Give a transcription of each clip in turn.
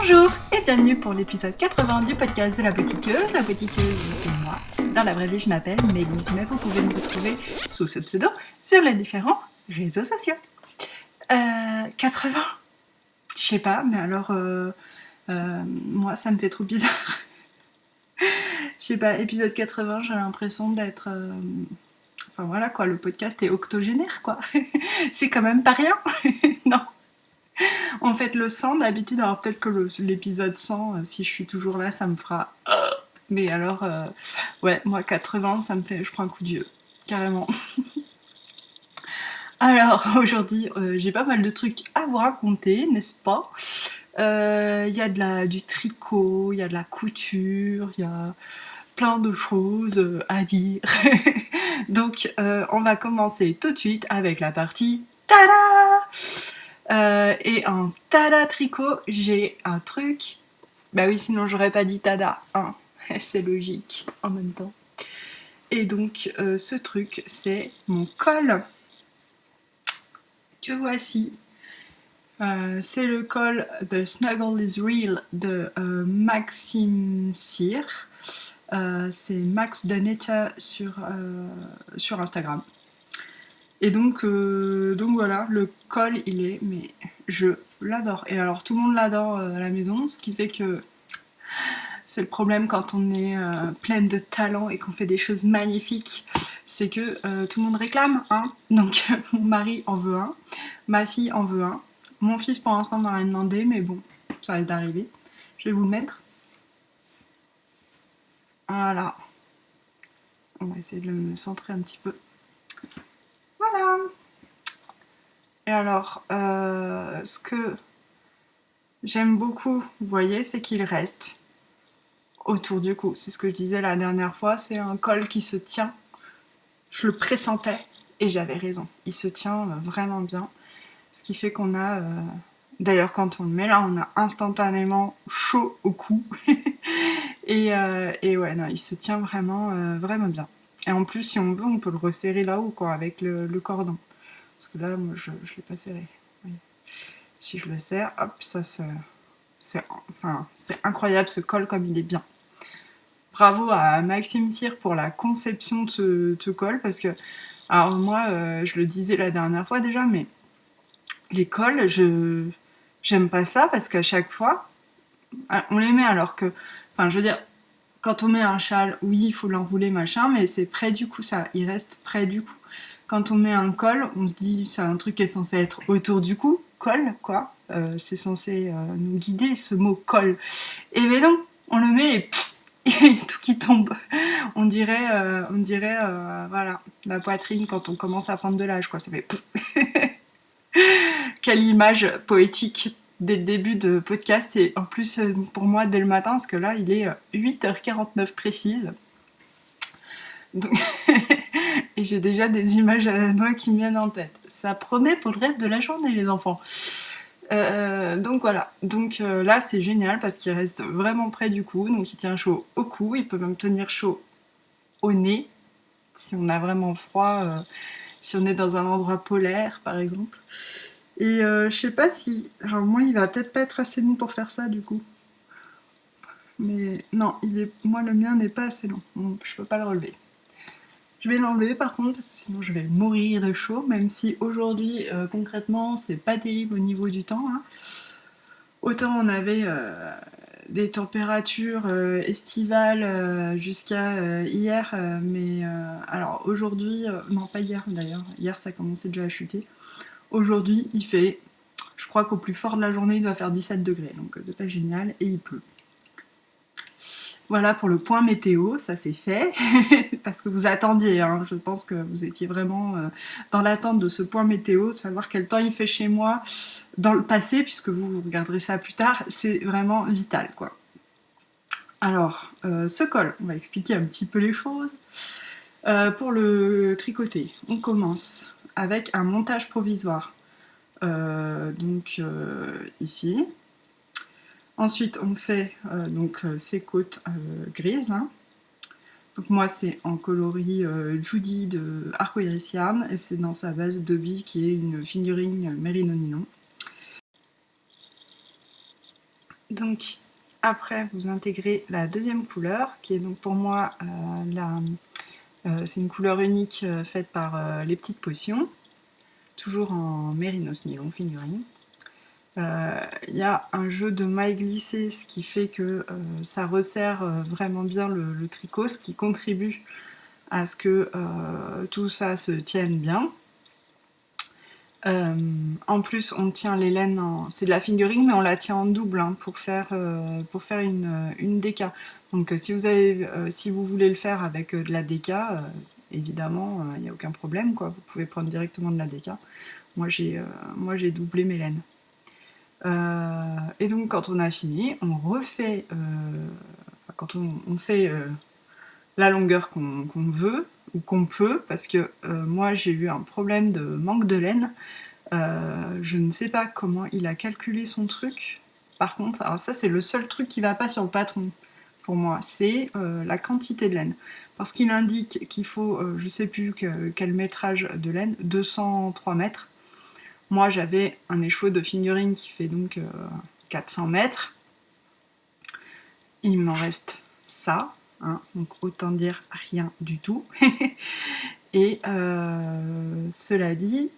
Bonjour et bienvenue pour l'épisode 80 du podcast de La Boutiqueuse. La Boutiqueuse, c'est moi. Dans la vraie vie, je m'appelle Mélise, mais vous pouvez me retrouver sous ce pseudo sur les différents réseaux sociaux. 80 Je sais pas, mais alors, moi, ça me fait trop bizarre. Je sais pas, épisode 80, j'ai l'impression d'être... Enfin voilà quoi, le podcast est octogénaire quoi. C'est quand même pas rien. Non. En fait, le 100, d'habitude, alors peut-être que l'épisode 100, si je suis toujours là, ça me fera... Mais alors, ouais, moi 80, ça me fait... Je prends un coup de vieux, carrément. Alors, aujourd'hui, j'ai pas mal de trucs à vous raconter, n'est-ce pas ? Il y a du tricot, il y a de la couture, il y a plein de choses à dire. Donc, on va commencer tout de suite avec la partie tada. Et en tada tricot, j'ai un truc. Bah oui, sinon j'aurais pas dit tada, hein. C'est logique en même temps. Et donc, ce truc, c'est mon col que voici. C'est le col de Snuggle is Real de Maxime Cyr. C'est Max Danetta sur Instagram. Et donc voilà, le col il est, mais je l'adore. Et alors tout le monde l'adore à la maison, ce qui fait que c'est le problème quand on est pleine de talent et qu'on fait des choses magnifiques, c'est que tout le monde réclame, hein. Donc mon mari en veut un, ma fille en veut un, mon fils pour l'instant m'en a demandé, mais bon, ça va d'arriver. Je vais vous le mettre. Voilà. On va essayer de le centrer un petit peu. Voilà. Et alors, ce que j'aime beaucoup, vous voyez, c'est qu'il reste autour du cou. C'est ce que je disais la dernière fois, c'est un col qui se tient. Je le pressentais et j'avais raison. Il se tient vraiment bien. Ce qui fait qu'on a... D'ailleurs, quand on le met là, on a instantanément chaud au cou. et ouais, non, il se tient vraiment bien. Et en plus, si on veut, on peut le resserrer là-haut, quoi, avec le cordon. Parce que là, moi, je ne l'ai pas serré. Oui. Si je le serre, hop, ça se... C'est incroyable ce col comme il est bien. Bravo à Maxime Cyr pour la conception de ce col, parce que, alors moi, je le disais la dernière fois déjà, mais les cols, j'aime pas ça, parce qu'à chaque fois, on les met alors que, enfin, je veux dire, quand on met un châle, oui, il faut l'enrouler, machin, mais c'est près du cou, ça, il reste près du cou. Quand on met un col, on se dit, c'est un truc qui est censé être autour du cou, col, quoi. C'est censé nous guider, ce mot col. Et ben non, on le met et pff, et tout qui tombe. On dirait, voilà, la poitrine quand on commence à prendre de l'âge, quoi. Ça fait pff. Quelle image poétique dès le début de podcast, et en plus pour moi dès le matin, parce que là il est 8h49 précise. Donc et j'ai déjà des images à la noix qui me viennent en tête. Ça promet pour le reste de la journée, les enfants. Donc voilà. Donc là c'est génial parce qu'il reste vraiment près du cou, donc il tient chaud au cou, il peut même tenir chaud au nez si on a vraiment froid, si on est dans un endroit polaire par exemple. Et je sais pas si... Alors moi il va peut-être pas être assez long pour faire ça du coup. Mais non, moi le mien n'est pas assez long, donc je peux pas le relever. Je vais l'enlever par contre parce que sinon je vais mourir de chaud, même si aujourd'hui concrètement c'est pas terrible au niveau du temps, hein. Autant on avait des températures estivales jusqu'à hier, mais alors aujourd'hui, non pas hier d'ailleurs, hier ça commençait déjà à chuter. Aujourd'hui il fait, je crois qu'au plus fort de la journée il doit faire 17 degrés, donc c'est pas génial, et il pleut. Voilà pour le point météo, ça c'est fait, parce que vous attendiez, hein. Je pense que vous étiez vraiment dans l'attente de ce point météo, de savoir quel temps il fait chez moi dans le passé, puisque vous regarderez ça plus tard, c'est vraiment vital, quoi. Alors, ce col, on va expliquer un petit peu les choses. Pour le tricoter, on commence avec un montage provisoire, ici. Ensuite, on fait ces côtes grises, là. Donc moi, c'est en coloris Judy de Arcoiris Yarn, et c'est dans sa base de billes qui est une fingering Merino Nylon. Donc après vous intégrez la deuxième couleur qui est donc pour moi c'est une couleur unique faite par les petites potions, toujours en Mérinos Nylon figurine. Il y a un jeu de mailles glissées, ce qui fait que ça resserre vraiment bien le tricot, ce qui contribue à ce que tout ça se tienne bien. En plus, on tient les laines c'est de la fingering, mais on la tient en double hein, pour faire une déca. Donc, si vous voulez le faire avec de la déca, évidemment, il n'y a aucun problème, quoi. Vous pouvez prendre directement de la déca. Moi, j'ai doublé mes laines. Et donc, quand on a fini, on refait, quand on fait la longueur qu'on veut ou qu'on peut, parce que moi, j'ai eu un problème de manque de laine. Je ne sais pas comment il a calculé son truc. Par contre, alors ça c'est le seul truc qui va pas sur le patron pour moi, c'est la quantité de laine. Parce qu'il indique qu'il faut, je sais plus quel métrage de laine, 203 mètres. Moi j'avais un écheveau de fingering qui fait donc 400 mètres. Il m'en reste ça, hein, donc autant dire rien du tout. Et cela dit,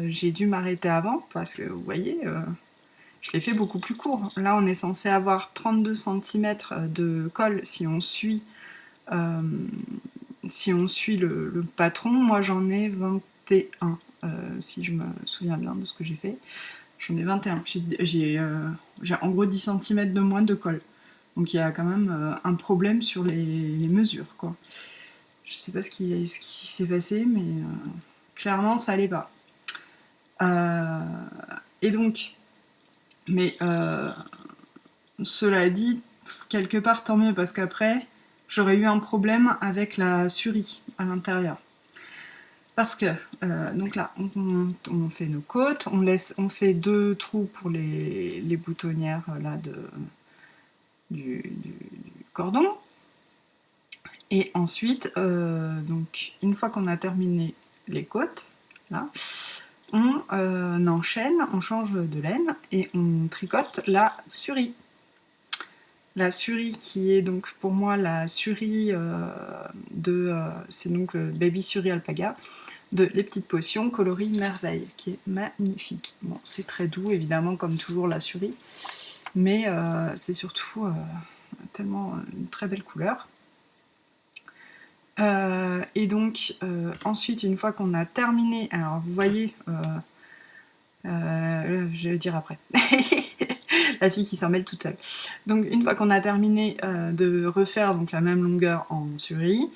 j'ai dû m'arrêter avant parce que vous voyez, je l'ai fait beaucoup plus court. Là, on est censé avoir 32 cm de colle si on suit le patron. Moi, j'en ai 21, si je me souviens bien de ce que j'ai fait. J'en ai 21. J'ai en gros 10 cm de moins de colle. Donc il y a quand même un problème sur les mesures, quoi. Je sais pas ce qui s'est passé, mais clairement, ça allait pas. Et donc, mais cela dit, quelque part tant mieux parce qu'après, j'aurais eu un problème avec la surie à l'intérieur. Parce que, donc là, on fait nos côtes, on fait 2 trous pour les boutonnières là du cordon. Et ensuite, donc, une fois qu'on a terminé les côtes, là, on enchaîne, on change de laine et on tricote la surie. La surie qui est donc pour moi la surie c'est donc le Baby Surie Alpaga de Les Petites Potions coloris Merveille, qui est magnifique. Bon, c'est très doux évidemment comme toujours la surie, mais c'est surtout tellement une très belle couleur. Et donc ensuite, une fois qu'on a terminé, alors vous voyez, je vais dire après. La fille qui s'en mêle toute seule. Donc une fois qu'on a terminé de refaire donc la même longueur en surie,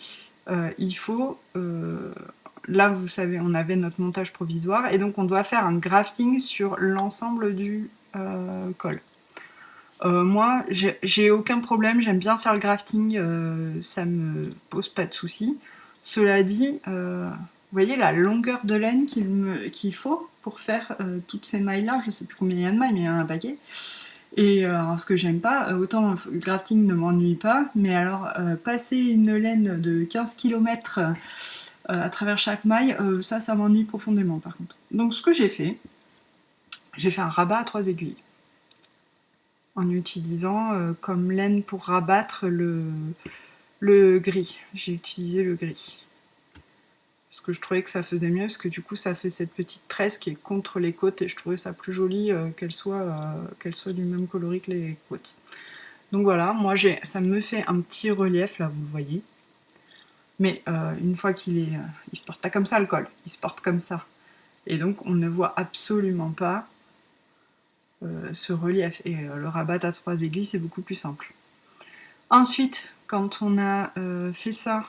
il faut là vous savez on avait notre montage provisoire et donc on doit faire un grafting sur l'ensemble du col. Moi j'ai aucun problème, j'aime bien faire le grafting, ça me pose pas de soucis. Cela dit, vous voyez la longueur de laine qu'il faut pour faire toutes ces mailles là, je sais plus combien il y a de mailles mais il y en a un paquet. Et alors, ce que j'aime pas, autant le grafting ne m'ennuie pas, mais alors passer une laine de 15 km à travers chaque maille, ça m'ennuie profondément par contre. Donc ce que j'ai fait un rabat à 3 aiguilles. En utilisant comme laine pour rabattre le gris. J'ai utilisé le gris. Parce que je trouvais que ça faisait mieux, parce que du coup ça fait cette petite tresse qui est contre les côtes et je trouvais ça plus joli qu'elle soit du même coloris que les côtes. Donc voilà, moi ça me fait un petit relief là, vous le voyez. Mais une fois il se porte pas comme ça le col, il se porte comme ça. Et donc on ne voit absolument pas ce relief. Et le rabat à 3 aiguilles c'est beaucoup plus simple. Ensuite, quand on a fait ça,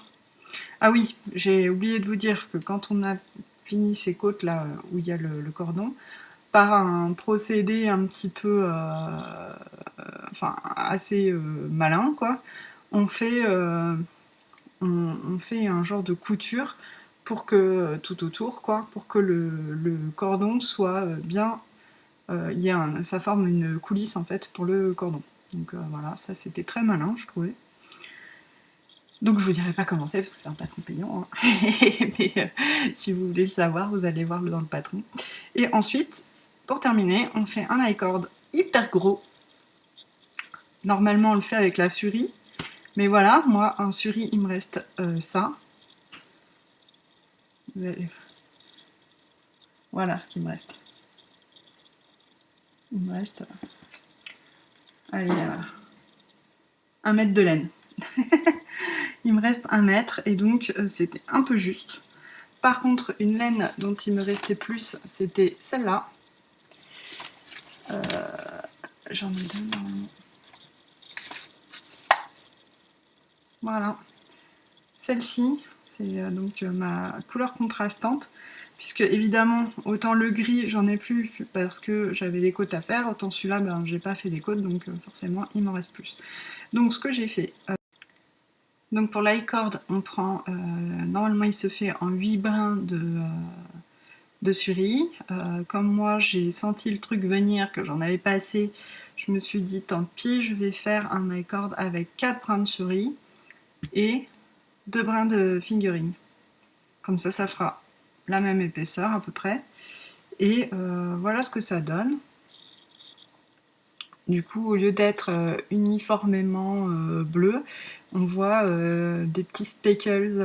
ah oui, j'ai oublié de vous dire que quand on a fini ces côtes là où il y a le cordon, par un procédé un petit peu assez malin quoi, on fait un genre de couture pour que tout autour quoi, pour que le cordon soit bien ça forme une coulisse en fait pour le cordon. Donc voilà, ça c'était très malin je trouvais. Donc je vous dirai pas comment c'est parce que c'est un patron payant, hein. Mais si vous voulez le savoir, vous allez voir dans le patron. Et ensuite, pour terminer, on fait un high cord hyper gros Normalement, on le fait avec la surie. Mais voilà, moi, un suri, il me reste ça. Voilà ce qu'il me reste. Il me reste, allez, 1 mètre de laine. Il me reste 1 mètre et donc c'était un peu juste. Par contre, une laine dont il me restait plus, c'était celle-là. J'en ai deux normalement. Voilà. Celle-ci, c'est donc ma couleur contrastante. Puisque évidemment, autant le gris, j'en ai plus parce que j'avais des côtes à faire, autant celui-là, ben, j'ai pas fait les côtes, donc forcément, il m'en reste plus. Donc ce que j'ai fait, donc pour l'i-cord, on prend, normalement il se fait en 8 brins de surie. Comme moi j'ai senti le truc venir, que j'en avais pas assez, je me suis dit tant pis, je vais faire un i-cord avec 4 brins de surie et 2 brins de fingering. Comme ça fera la même épaisseur à peu près. Et voilà ce que ça donne. Du coup, au lieu d'être uniformément bleu, on voit des petits speckles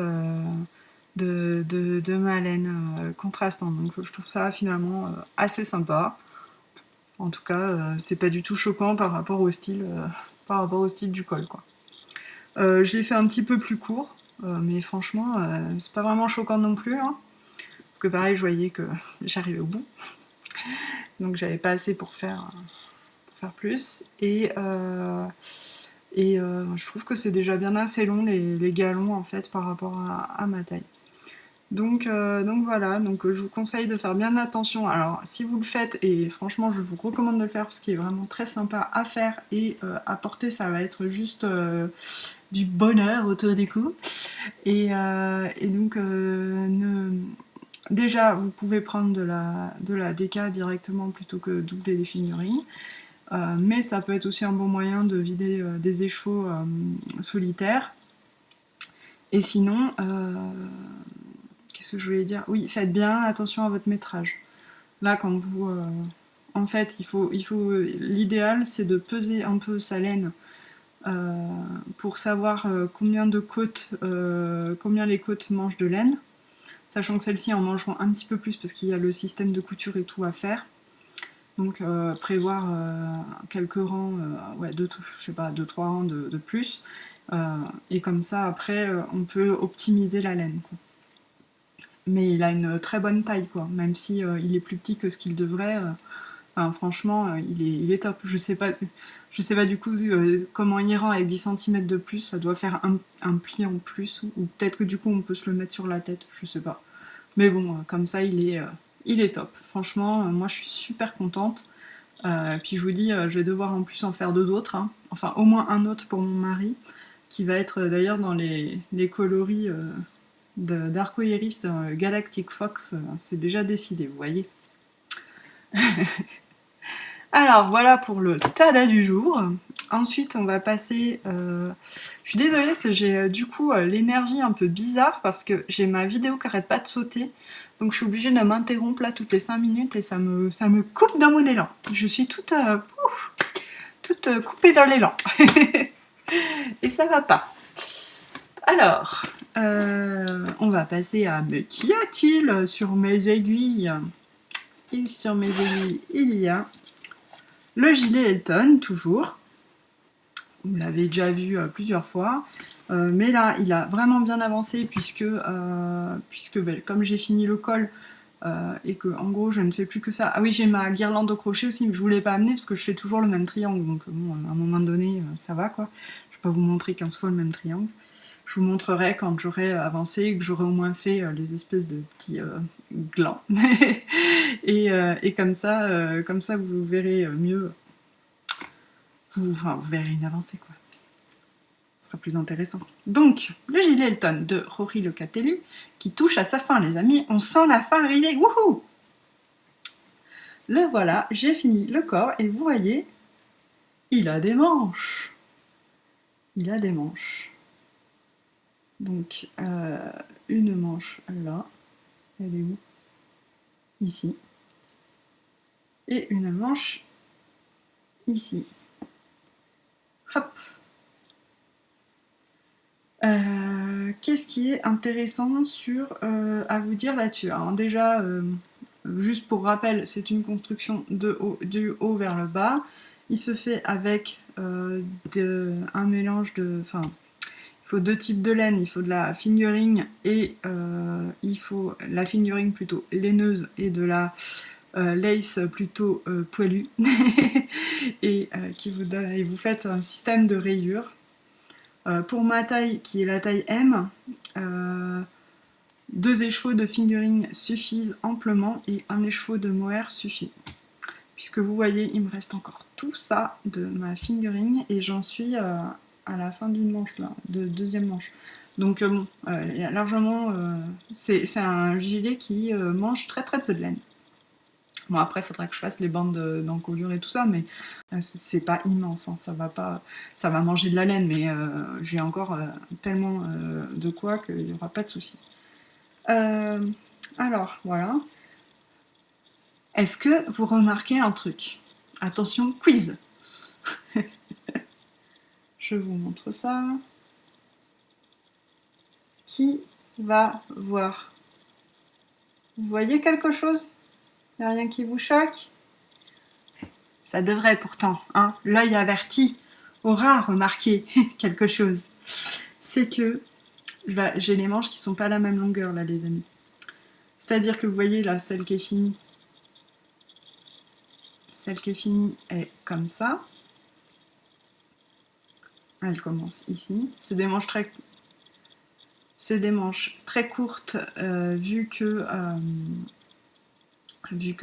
de ma laine contrastante. Donc je trouve ça finalement assez sympa. En tout cas, c'est pas du tout choquant par rapport au style du col, quoi. Je l'ai fait un petit peu plus court, mais franchement, c'est pas vraiment choquant non plus, hein, parce que pareil, je voyais que j'arrivais au bout, donc j'avais pas assez pour faire plus. Et je trouve que c'est déjà bien assez long les galons en fait par rapport à ma taille. Donc voilà, donc je vous conseille de faire bien attention. Alors si vous le faites, et franchement je vous recommande de le faire parce qu'il est vraiment très sympa à faire et à porter, ça va être juste du bonheur autour du cou. Et donc déjà vous pouvez prendre de la DK directement plutôt que doubler les figurines. Mais ça peut être aussi un bon moyen de vider des échevaux solitaires. Et sinon, qu'est-ce que je voulais dire? Oui, faites bien attention à votre métrage. Là, quand vous... en fait, l'idéal, c'est de peser un peu sa laine pour savoir combien les côtes mangent de laine, sachant que celles-ci en mangeront un petit peu plus parce qu'il y a le système de couture et tout à faire. Donc prévoir quelques rangs, ouais, je sais pas, 2-3 rangs de plus. Et comme ça, après, on peut optimiser la laine, quoi. Mais il a une très bonne taille, quoi. Même si il est plus petit que ce qu'il devrait. Enfin, franchement, il est top. Je sais pas du coup comment il rend avec 10 cm de plus. Ça doit faire un pli en plus. Ou peut-être que du coup on peut se le mettre sur la tête. Je sais pas. Mais bon, comme ça il est top. Franchement, moi je suis super contente. Puis je vous dis, je vais devoir en plus en faire deux autres, hein. Enfin au moins un autre pour mon mari, qui va être d'ailleurs dans les coloris d'Arcoiris Galactic Fox, c'est déjà décidé, vous voyez. Alors voilà pour le tada du jour. Ensuite on va passer... Je suis désolée, j'ai du coup l'énergie un peu bizarre parce que j'ai ma vidéo qui arrête pas de sauter. Donc je suis obligée de m'interrompre là toutes les 5 minutes et ça me coupe dans mon élan. Je suis toute coupée dans l'élan. Et ça va pas. Alors, on va passer à mais qu'y a-t-il sur mes aiguilles? Et sur mes aiguilles, il y a le gilet Elton, toujours. Vous l'avez déjà vu plusieurs fois. Mais là, il a vraiment bien avancé puisque ben, comme j'ai fini le col et que en gros je ne fais plus que ça. Ah oui, j'ai ma guirlande au crochet aussi, mais je ne voulais pas amener parce que je fais toujours le même triangle. Donc bon, à un moment donné, ça va quoi. Je ne vais pas vous montrer 15 fois le même triangle. Je vous montrerai quand j'aurai avancé et que j'aurai au moins fait les espèces de petits glands. Et comme ça, vous verrez mieux. Vous verrez une avancée, quoi. Ce sera plus intéressant. Donc, le gilet Elton de Rory Locatelli, qui touche à sa fin, les amis. On sent la fin arriver. Wouhou! Le voilà, j'ai fini le corps et vous voyez, il a des manches. Il a des manches. Donc, une manche là. Elle est où? Ici. Et une manche ici. Hop. Qu'est-ce qui est intéressant à vous dire là-dessus? Alors déjà, juste pour rappel, c'est une construction du haut vers le bas. Il se fait avec un mélange de... Enfin, il faut deux types de laine. Il faut de la fingering et il faut la fingering plutôt laineuse et de la lace plutôt poilue. Et vous faites un système de rayures. Pour ma taille, qui est la taille M, 2 écheveaux de fingering suffisent amplement et un écheveau de mohair suffit. Puisque vous voyez, il me reste encore tout ça de ma fingering et j'en suis à la fin d'une manche là, de deuxième manche. Donc bon, il y a largement, c'est un gilet qui mange très très peu de laine. Bon après, il faudra que je fasse les bandes d'encolure et tout ça, mais c'est pas immense, hein, ça va manger de la laine, mais j'ai encore tellement de quoi qu'il n'y aura pas de souci. Alors, voilà. Est-ce que vous remarquez un truc? Attention, quiz. Je vous montre ça. Qui va voir? Vous voyez quelque chose? Il n'y a rien qui vous choque? Ça devrait pourtant, hein. L'œil averti aura remarqué quelque chose. C'est que j'ai les manches qui sont pas à la même longueur là, les amis. C'est-à-dire que vous voyez là, celle qui est finie. Celle qui est finie est comme ça. Elle commence ici. C'est des manches très courtes vu que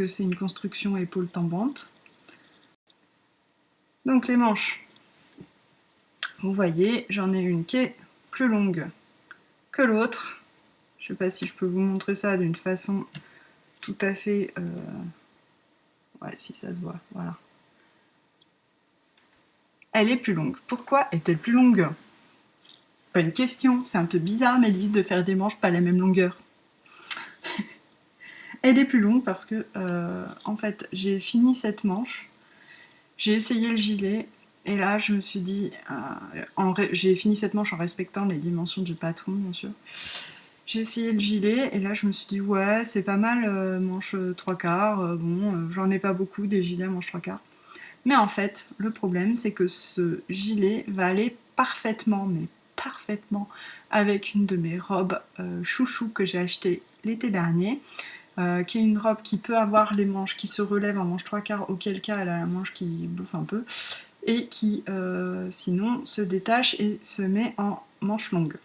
c'est une construction épaule tombante. Donc les manches, vous voyez, j'en ai une qui est plus longue que l'autre. Je sais pas si je peux vous montrer ça d'une façon tout à fait... Ouais, si ça se voit, voilà. Elle est plus longue. Pourquoi est-elle plus longue? Pas une question, c'est un peu bizarre, Mélisse, de faire des manches pas la même longueur. Elle est plus longue parce que, en fait, j'ai fini cette manche, j'ai essayé le gilet, et là, je me suis dit... j'ai fini cette manche en respectant les dimensions du patron, bien sûr. J'ai essayé le gilet, et là, je me suis dit, ouais, c'est pas mal, manche 3/4, j'en ai pas beaucoup, des gilets manche 3/4. Mais en fait, le problème, c'est que ce gilet va aller parfaitement, mais parfaitement, avec une de mes robes chouchou que j'ai achetée l'été dernier, qui est une robe qui peut avoir les manches qui se relèvent en manche 3/4, auquel cas elle a la manche qui bouffe un peu, et qui sinon se détache et se met en manche longue.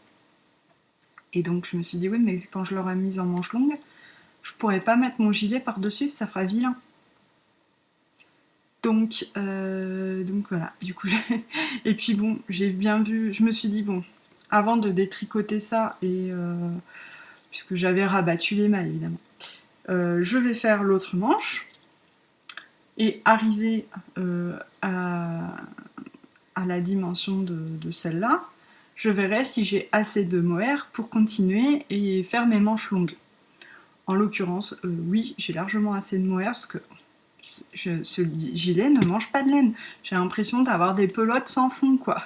Et donc je me suis dit, oui, mais quand je l'aurai mise en manche longue, je pourrais pas mettre mon gilet par-dessus, ça fera vilain. Donc voilà, du coup, et puis bon, j'ai bien vu, je me suis dit, bon, avant de détricoter ça, et puisque j'avais rabattu les mailles, évidemment, je vais faire l'autre manche, et arriver à la dimension de celle-là, je verrai si j'ai assez de mohair pour continuer et faire mes manches longues. En l'occurrence, oui, j'ai largement assez de mohair, parce que ce gilet ne mange pas de laine. J'ai l'impression d'avoir des pelotes sans fond, quoi.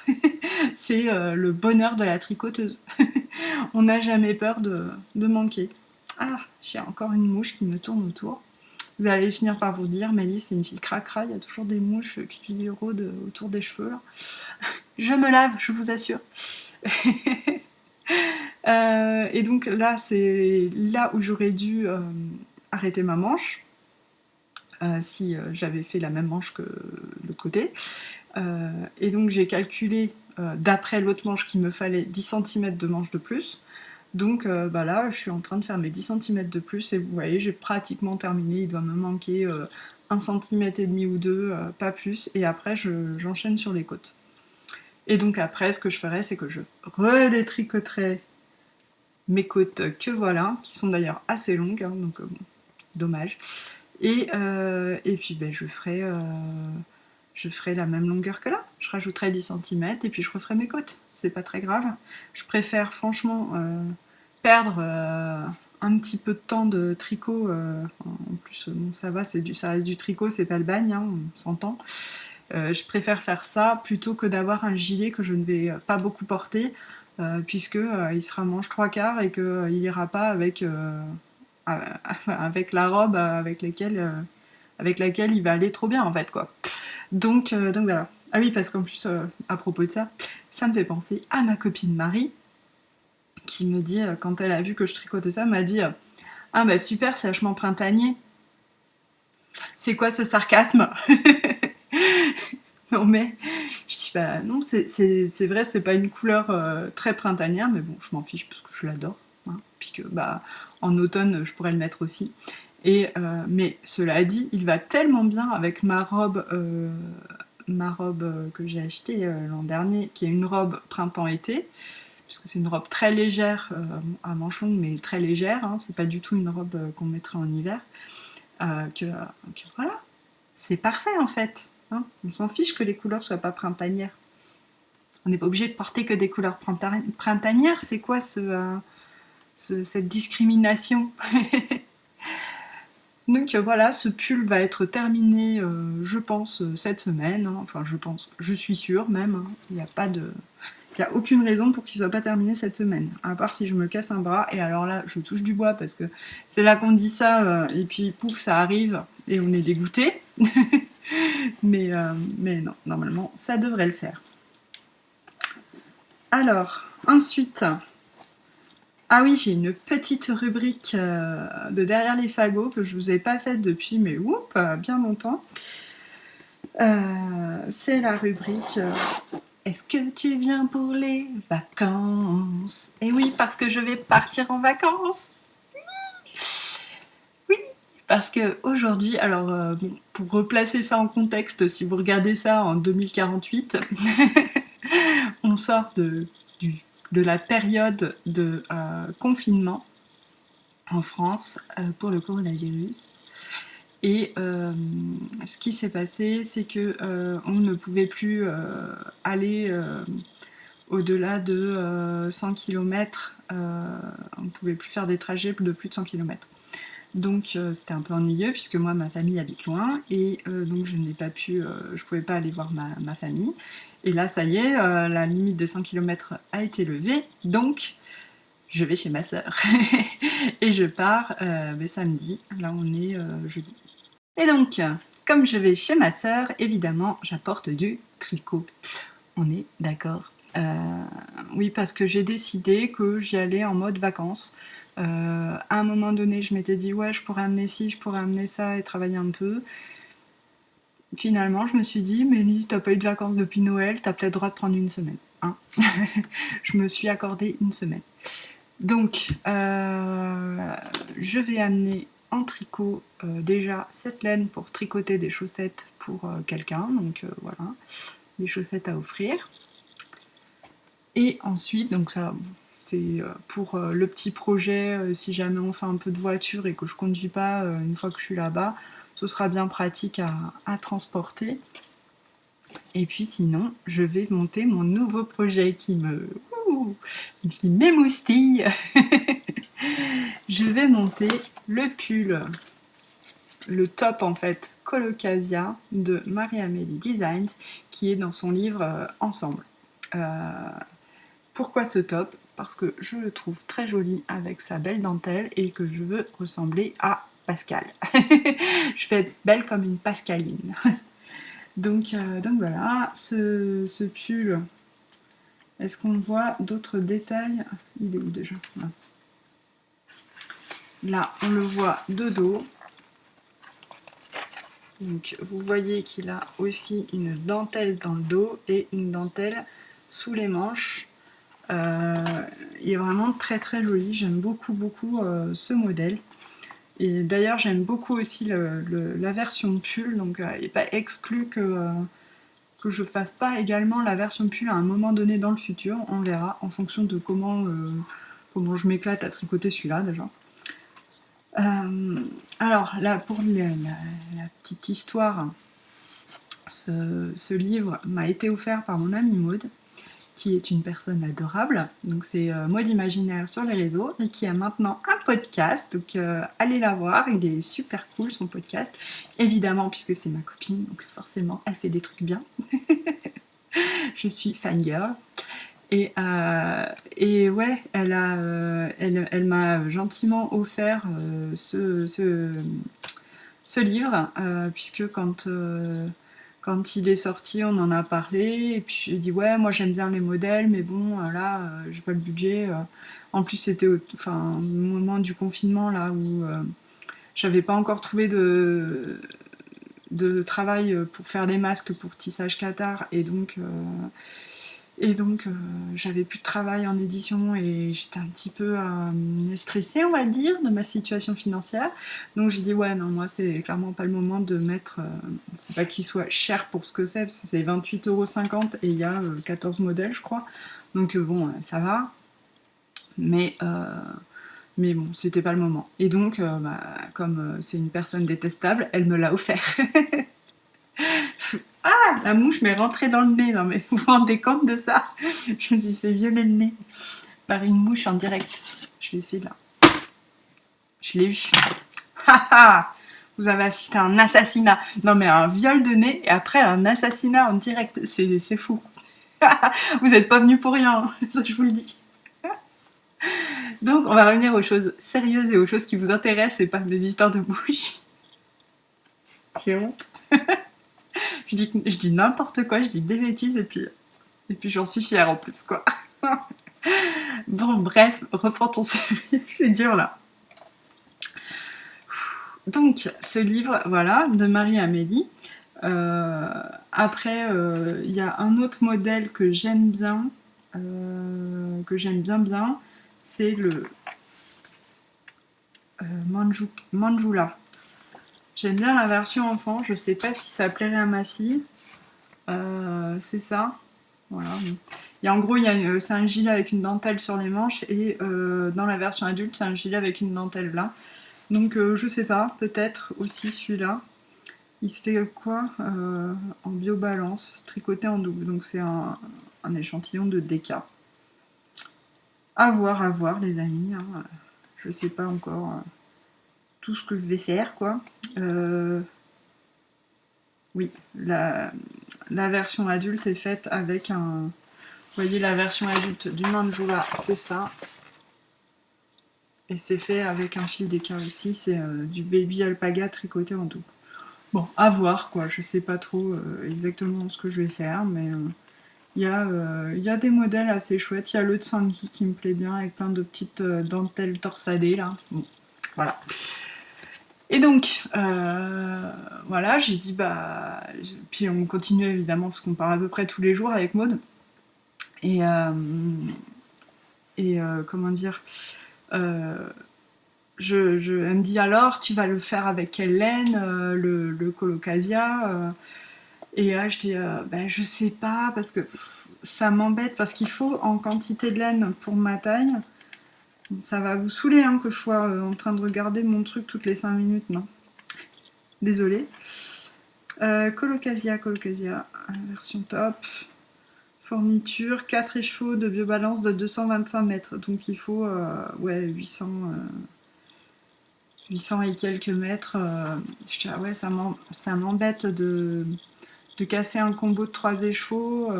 C'est le bonheur de la tricoteuse. On n'a jamais peur de manquer. Ah, j'ai encore une mouche qui me tourne autour. Vous allez finir par vous dire, Mélisse, c'est une fille cracra, il y a toujours des mouches qui rôdent autour des cheveux. Là. Je me lave, je vous assure. Et donc là, c'est là où j'aurais dû arrêter ma manche. Si j'avais fait la même manche que l'autre côté. Et donc j'ai calculé d'après l'autre manche qu'il me fallait 10 cm de manche de plus. Donc là, je suis en train de faire mes 10 cm de plus et vous voyez, j'ai pratiquement terminé. Il doit me manquer 1 cm et demi ou 2, pas plus. Et après, j'enchaîne sur les côtes. Et donc après, ce que je ferai, c'est que je redétricoterai mes côtes que voilà, qui sont d'ailleurs assez longues, hein, donc dommage. Et puis je ferai la même longueur que là. Je rajouterai 10 cm et puis je referai mes côtes. C'est pas très grave. Je préfère franchement perdre un petit peu de temps de tricot. En plus, bon, ça va, ça reste du tricot, c'est pas le bagne, hein, on s'entend. Je préfère faire ça plutôt que d'avoir un gilet que je ne vais pas beaucoup porter, puisque il sera manche 3/4 et qu'il ira pas avec la robe avec laquelle il va aller trop bien en fait quoi. Donc voilà. Ah oui, parce qu'en plus, à propos de ça, ça me fait penser à ma copine Marie, qui me dit, quand elle a vu que je tricotais ça, m'a dit ah bah super, c'est vachement printanier. C'est quoi ce sarcasme? Non mais, je dis bah non, c'est vrai, c'est pas une couleur très printanière, mais bon, je m'en fiche parce que je l'adore. Hein. Puis que bah en automne, je pourrais le mettre aussi. Mais cela dit, il va tellement bien avec ma robe que j'ai achetée l'an dernier, qui est une robe printemps-été, puisque c'est une robe très légère, à manches longues, mais très légère, hein, c'est pas du tout une robe qu'on mettrait en hiver, que voilà, c'est parfait en fait. Hein. On s'en fiche que les couleurs soient pas printanières. On n'est pas obligé de porter que des couleurs printanières, c'est quoi cette discrimination? Donc voilà, ce pull va être terminé, je pense, cette semaine. Hein. Enfin, je pense, je suis sûre même. Hein. Il n'y a pas de, il n'y a aucune raison pour qu'il soit pas terminé cette semaine. À part si je me casse un bras. Et alors là, je touche du bois parce que c'est là qu'on dit ça. Et puis pouf, ça arrive et on est dégoûté. mais non, normalement, ça devrait le faire. Alors, ensuite. Ah oui, j'ai une petite rubrique de derrière les fagots que je vous ai pas faite depuis, mais bien longtemps. C'est la rubrique Est-ce que tu viens pour les vacances? Et oui, parce que je vais partir en vacances. Oui, parce que aujourd'hui, alors bon, pour replacer ça en contexte, si vous regardez ça en 2048, on sort de la période de confinement en France pour le coronavirus. Et ce qui s'est passé, c'est que on ne pouvait plus aller au-delà de 100 km. On ne pouvait plus faire des trajets de plus de 100 km. Donc c'était un peu ennuyeux puisque moi ma famille habite loin et donc je pouvais pas aller voir ma famille. Et là ça y est, la limite de 100 km a été levée, donc je vais chez ma sœur et je pars samedi. Là on est jeudi. Et donc, comme je vais chez ma sœur, évidemment, j'apporte du tricot. On est d'accord. Oui, parce que j'ai décidé que j'y allais en mode vacances. À un moment donné, je m'étais dit, ouais, je pourrais amener ci, je pourrais amener ça et travailler un peu. Finalement, je me suis dit, mais Lise, t'as pas eu de vacances depuis Noël, t'as peut-être le droit de prendre une semaine. Hein. Je me suis accordé une semaine. Donc, je vais amener en tricot déjà cette laine pour tricoter des chaussettes pour quelqu'un, donc voilà, des chaussettes à offrir. Et ensuite, donc ça, c'est pour le petit projet, si jamais on fait un peu de voiture et que je conduis pas une fois que je suis là-bas, ce sera bien pratique à transporter. Et puis sinon, je vais monter mon nouveau projet qui m'émoustille. Je vais monter le pull, le top en fait, Colocasia de Marie-Amélie Designs, qui est dans son livre Ensemble. Pourquoi ce top? Parce que je le trouve très joli avec sa belle dentelle et que je veux ressembler à Pascal. Je vais être belle comme une Pascaline. Donc voilà, ce pull, est-ce qu'on voit d'autres détails? Il est où déjà? Là, on le voit de dos. Donc vous voyez qu'il a aussi une dentelle dans le dos et une dentelle sous les manches. Il est vraiment très très joli, j'aime beaucoup ce modèle. Et d'ailleurs j'aime beaucoup aussi la version pull, donc il n'est pas exclu que je fasse pas également la version pull à un moment donné dans le futur, on verra en fonction de comment je m'éclate à tricoter celui-là déjà. Alors là, pour la petite histoire, ce livre m'a été offert par mon amie Maude, qui est une personne adorable. Donc c'est Mode Imaginaire sur les réseaux et qui a maintenant un podcast. Donc allez la voir, il est super cool son podcast. Évidemment, puisque c'est ma copine, donc forcément elle fait des trucs bien. Je suis fangirl. Et ouais, elle m'a gentiment offert ce livre, puisque quand il est sorti, on en a parlé, et puis j'ai dit ouais, moi j'aime bien les modèles, mais bon, là, j'ai pas le budget. En plus, c'était au moment du confinement, là, où j'avais pas encore trouvé de travail pour faire les masques pour Tissage Qatar, et donc, j'avais plus de travail en édition et j'étais un petit peu stressée, on va dire, de ma situation financière. Donc j'ai dit, ouais, non, moi, c'est clairement pas le moment de mettre. C'est pas qu'il soit cher pour ce que c'est, parce que c'est 28,50 € et il y a 14 modèles, je crois. Donc bon, ça va. Mais bon, c'était pas le moment. Et donc, comme c'est une personne détestable, elle me l'a offert. Ah, la mouche m'est rentrée dans le nez. Non, mais vous vous rendez compte de ça? Je me suis fait violer le nez par une mouche en direct. Je vais essayer là. Je l'ai eu. Haha. Vous avez assisté à un assassinat. Non, mais un viol de nez et après un assassinat en direct. C'est fou. Vous n'êtes pas venu pour rien, ça je vous le dis. Donc, on va revenir aux choses sérieuses et aux choses qui vous intéressent et pas des histoires de mouches. J'ai honte. Je dis n'importe quoi, je dis des bêtises et puis j'en suis fière en plus, quoi. Bon, bref, reprends ton sérieux, c'est dur là. Donc, ce livre, voilà, de Marie-Amélie. Après, il y a un autre modèle que j'aime bien, bien, c'est le Manjula. J'aime bien la version enfant, je sais pas si ça plairait à ma fille. C'est ça. Voilà. En gros, c'est un gilet avec une dentelle sur les manches et dans la version adulte, c'est un gilet avec une dentelle là. Donc je sais pas, peut-être aussi celui-là. Il se fait quoi en biobalance, tricoté en double. Donc c'est un échantillon de DK. À voir les amis. Hein. Je sais pas encore tout ce que je vais faire quoi. Oui, la version adulte est faite avec un... Vous voyez la version adulte du Manjula, c'est ça. Et c'est fait avec un fil DK aussi, c'est du baby alpaga tricoté en double. Bon, à voir quoi, je sais pas trop exactement ce que je vais faire, mais il y a des modèles assez chouettes. Il y a le Tsangi qui me plaît bien avec plein de petites dentelles torsadées là. Bon, voilà. Et donc, voilà, j'ai dit bah. Puis on continue évidemment parce qu'on part à peu près tous les jours avec Maud. Et comment dire elle me dit alors, tu vas le faire avec quelle laine, le colocasia et là je dis je sais pas parce que ça m'embête parce qu'il faut en quantité de laine pour ma taille. Ça va vous saouler hein, que je sois en train de regarder mon truc toutes les 5 minutes, non. Désolée. Colocasia, version top. Fourniture, 4 échos de biobalance de 225 mètres. Donc il faut 800 et quelques mètres. Je dis, ouais, ça m'embête de casser un combo de 3 échos.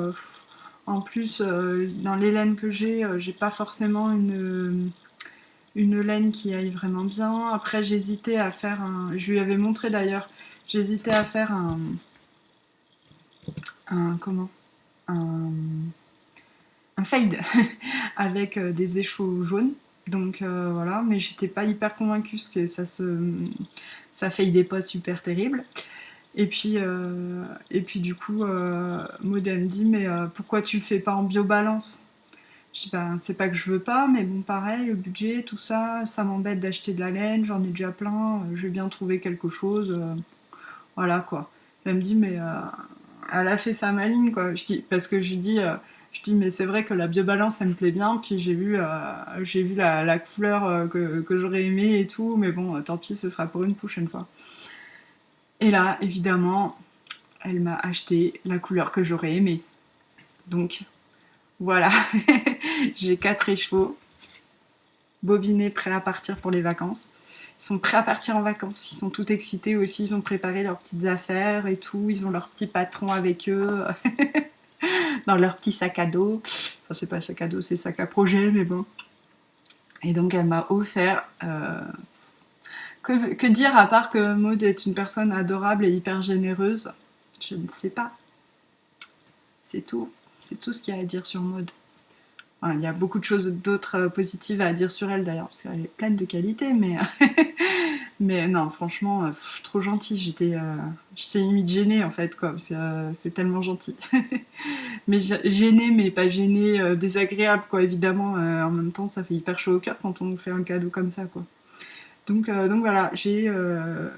En plus, dans les laines que j'ai pas forcément une laine qui aille vraiment bien. Après, j'hésitais à faire un... Je lui avais montré d'ailleurs, j'hésitais à faire comment un fade avec des échos jaunes. Donc voilà, mais j'étais pas hyper convaincue parce que ça fadait pas super terrible. Et puis du coup, Maud elle me dit mais pourquoi tu le fais pas en biobalance? Je dis c'est pas que je veux pas, mais bon pareil, le budget, tout ça, ça m'embête d'acheter de la laine, j'en ai déjà plein, je vais bien trouver quelque chose, voilà quoi. Elle me dit mais elle a fait sa maligne quoi. Parce que je dis mais c'est vrai que la biobalance elle me plaît bien, puis j'ai vu la couleur que j'aurais aimé et tout, mais bon tant pis, ce sera pour une prochaine fois. Et là évidemment elle m'a acheté la couleur que j'aurais aimé. Donc Voilà, j'ai 4 écheveaux, bobinés, prêts à partir pour les vacances. Ils sont prêts à partir en vacances, ils sont tout excités aussi, ils ont préparé leurs petites affaires et tout, ils ont leur petit patron avec eux, dans leur petit sac à dos. Enfin, c'est pas sac à dos, c'est sac à projet, mais bon. Et donc, elle m'a offert. Que dire à part que Maud est une personne adorable et hyper généreuse? Je ne sais pas. C'est tout. C'est tout ce qu'il y a à dire sur Maud. Enfin, il y a beaucoup de choses d'autres positives à dire sur elle d'ailleurs, parce qu'elle est pleine de qualités, mais, mais non, franchement, trop gentille. J'étais limite gênée en fait, quoi, parce que c'est tellement gentil. Mais gênée, mais pas gênée, désagréable, quoi, évidemment. En même temps, ça fait hyper chaud au cœur quand on nous fait un cadeau comme ça, quoi. Donc voilà, je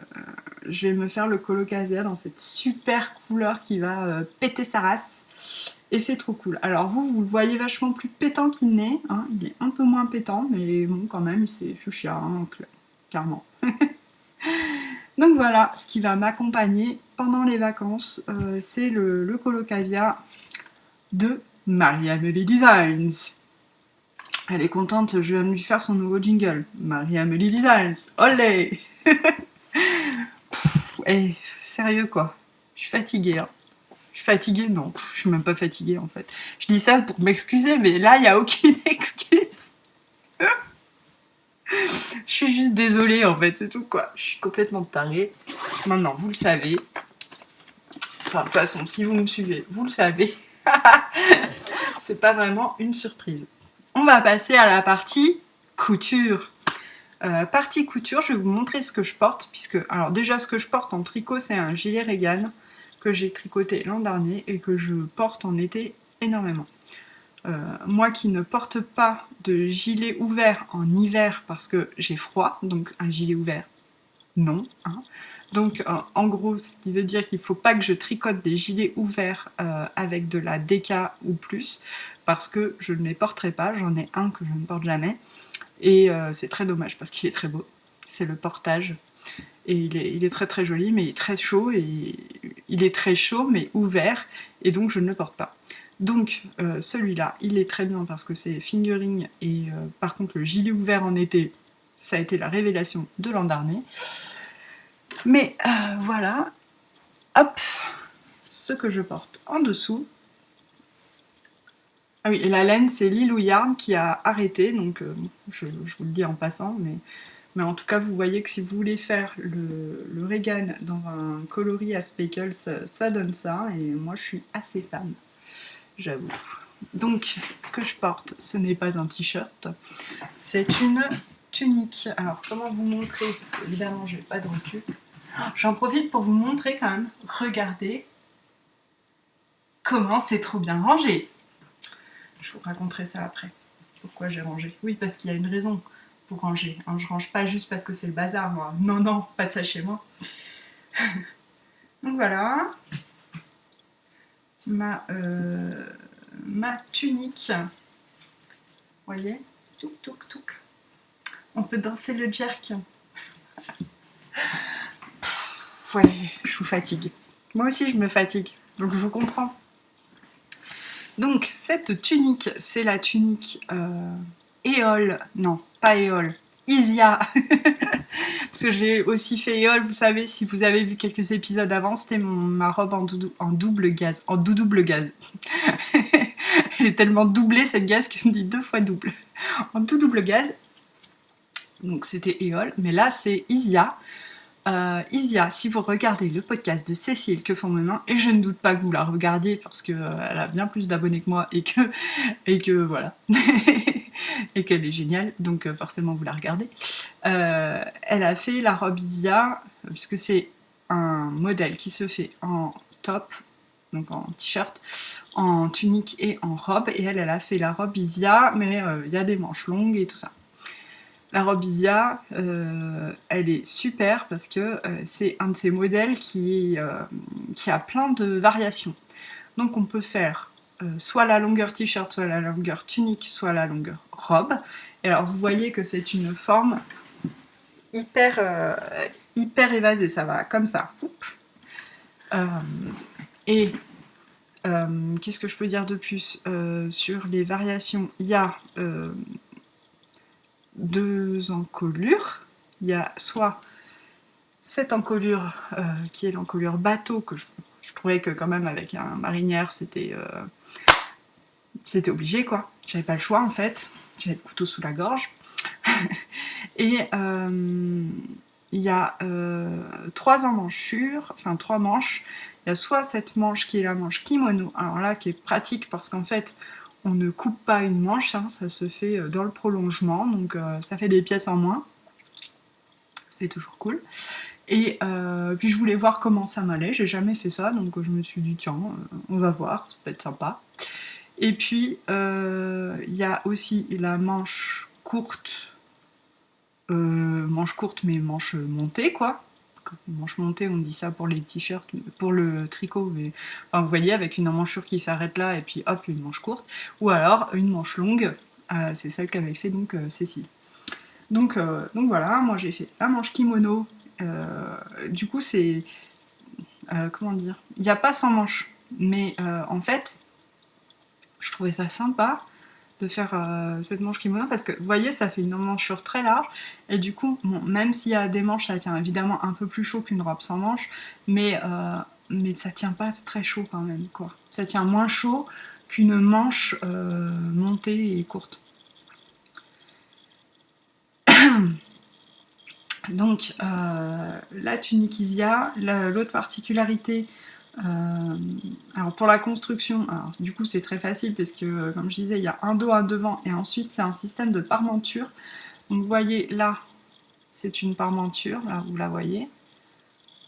vais me faire le colocasia dans cette super couleur qui va péter sa race. Et c'est trop cool. Alors vous le voyez vachement plus pétant qu'il n'est. Hein. Il est un peu moins pétant, mais bon, quand même, c'est fuchsia, hein, clairement. Donc voilà, ce qui va m'accompagner pendant les vacances, c'est le colocasia de Marie-Amélie Designs. Elle est contente, je viens de lui faire son nouveau jingle. Marie-Amélie Designs, olé. Eh, sérieux quoi, je suis fatiguée. Hein. Je suis fatiguée, non, je suis même pas fatiguée en fait. Je dis ça pour m'excuser, mais là, il n'y a aucune excuse. Je suis juste désolée en fait, c'est tout quoi. Je suis complètement tarée. Maintenant, vous le savez. Enfin, de toute façon, si vous me suivez, vous le savez. C'est pas vraiment une surprise. On va passer à la partie couture. Partie couture, je vais vous montrer ce que je porte, puisque, alors déjà ce que je porte en tricot, c'est un gilet Regan que j'ai tricoté l'an dernier et que je porte en été énormément. Moi qui ne porte pas de gilet ouvert en hiver parce que j'ai froid, donc un gilet ouvert, non. Hein. Donc en gros, ce qui veut dire qu'il ne faut pas que je tricote des gilets ouverts avec de la DK ou plus, parce que je ne les porterai pas, j'en ai un que je ne porte jamais, et c'est très dommage parce qu'il est très beau, c'est le portage. Et il est très très joli, mais il est très chaud, et il est très chaud mais ouvert, et donc je ne le porte pas. Donc celui-là, il est très bien parce que c'est fingering, et par contre le gilet ouvert en été, ça a été la révélation de l'an dernier. Mais voilà, hop, ce que je porte en dessous. Ah oui, et la laine, c'est Lilou Yarn qui a arrêté, donc je vous le dis en passant, mais en tout cas, vous voyez que si vous voulez faire le Regan dans un coloris à speckles, ça donne ça, et moi je suis assez fan, j'avoue. Donc, ce que je porte, ce n'est pas un t-shirt, c'est une tunique. Alors, comment vous montrer? Parce qu'évidemment, je n'ai pas de recul. J'en profite pour vous montrer quand même. Regardez comment c'est trop bien rangé. Je vous raconterai ça après. Pourquoi j'ai rangé? Oui, parce qu'il y a une raison pour ranger. Hein, je range pas juste parce que c'est le bazar, moi. Non, non, pas de ça chez moi. Donc voilà. Ma tunique. Vous voyez? Touk, touk, touk. On peut danser le jerk. Ouais, je vous fatigue. Moi aussi, je me fatigue. Donc je vous comprends. Donc, cette tunique, c'est la tunique Éole. Non, pas Éole. Isia. Parce que j'ai aussi fait Éole, vous savez, si vous avez vu quelques épisodes avant, c'était ma robe en double gaz. En double gaz. Elle est tellement doublée cette gaz qu'elle me dit 2 fois double. En double gaz. Donc c'était Éole. Mais là, c'est Isia. Isia, si vous regardez le podcast de Cécile Que font mes mains, et je ne doute pas que vous la regardiez parce qu'elle a bien plus d'abonnés que moi et que voilà, et qu'elle est géniale, donc forcément vous la regardez. Elle a fait la robe Isia, puisque c'est un modèle qui se fait en top, donc en t-shirt, en tunique et en robe, et elle a fait la robe Isia, mais il y a des manches longues et tout ça. La robe Isia, elle est super parce que c'est un de ces modèles qui a plein de variations. Donc on peut faire soit la longueur t-shirt, soit la longueur tunique, soit la longueur robe. Et alors vous voyez que c'est une forme hyper évasée, ça va comme ça. Et Qu'est-ce que je peux dire de plus sur les variations? Il y a 2 encolures. Il y a soit cette encolure qui est l'encolure bateau, que je trouvais que quand même avec un marinière c'était obligé quoi. J'avais pas le choix en fait. J'avais le couteau sous la gorge. Et il y a 3 emmanchures, enfin 3 manches. Il y a soit cette manche qui est la manche kimono, alors là qui est pratique parce qu'en fait on ne coupe pas une manche, hein, ça se fait dans le prolongement, donc ça fait des pièces en moins. C'est toujours cool. Et puis je voulais voir comment ça m'allait, j'ai jamais fait ça, donc je me suis dit tiens, on va voir, ça peut être sympa. Et puis il y a aussi la manche courte mais manche montée quoi. Manche montée, on dit ça pour les t-shirts, pour le tricot, mais enfin, vous voyez, avec une emmanchure qui s'arrête là et puis hop, une manche courte, ou alors une manche longue, c'est celle qu'avait fait donc Cécile. Donc voilà, moi j'ai fait la manche kimono. Du coup, c'est. Comment dire? Il n'y a pas 100 manches, mais en fait, je trouvais ça sympa de faire cette manche kimono parce que vous voyez, ça fait une emmanchure très large et du coup, bon, même s'il y a des manches, ça tient évidemment un peu plus chaud qu'une robe sans manches, mais ça tient pas très chaud quand même, quoi. Ça tient moins chaud qu'une manche montée et courte. Donc, la tunique Isia, l'autre particularité, alors pour la construction, alors du coup c'est très facile parce que, comme je disais, il y a un dos, un devant, et ensuite c'est un système de parmenture. Donc vous voyez là, c'est une parmenture, là vous la voyez,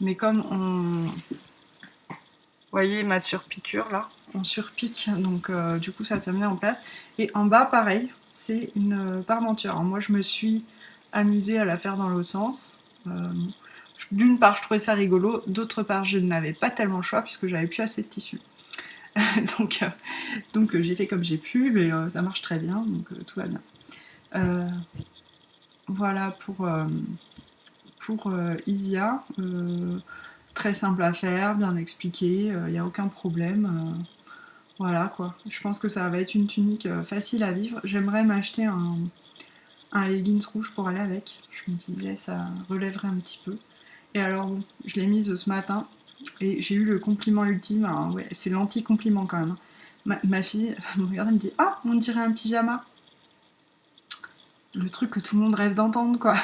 mais comme on... Vous voyez ma surpiqûre là, on surpique, donc du coup ça tient bien en place. Et en bas pareil, c'est une parmenture. Alors moi je me suis amusée à la faire dans l'autre sens. D'une part je trouvais ça rigolo, d'autre part je n'avais pas tellement le choix puisque j'avais plus assez de tissu. donc j'ai fait comme j'ai pu, mais ça marche très bien, donc tout va bien. Voilà pour Isia. Très simple à faire, bien expliqué, il n'y a aucun problème. Voilà quoi. Je pense que ça va être une tunique facile à vivre. J'aimerais m'acheter un leggings rouge pour aller avec. Je me disais, ça relèverait un petit peu. Et alors bon, je l'ai mise ce matin et j'ai eu le compliment ultime. Alors, ouais, c'est l'anti-compliment quand même. Ma fille me regarde et me dit ah, on dirait un pyjama. Le truc que tout le monde rêve d'entendre quoi.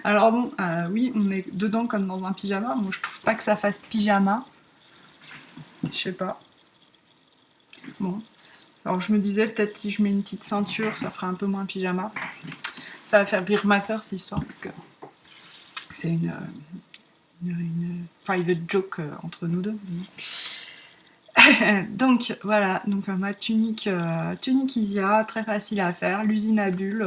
Alors bon, oui, on est dedans comme dans un pyjama. Moi je trouve pas que ça fasse pyjama. Je sais pas. Bon. Alors je me disais peut-être si je mets une petite ceinture, ça ferait un peu moins pyjama. Ça va faire rire ma soeur cette histoire parce que c'est une private joke entre nous deux. Donc voilà, donc ma tunique Isia, très facile à faire, l'usine à bulles,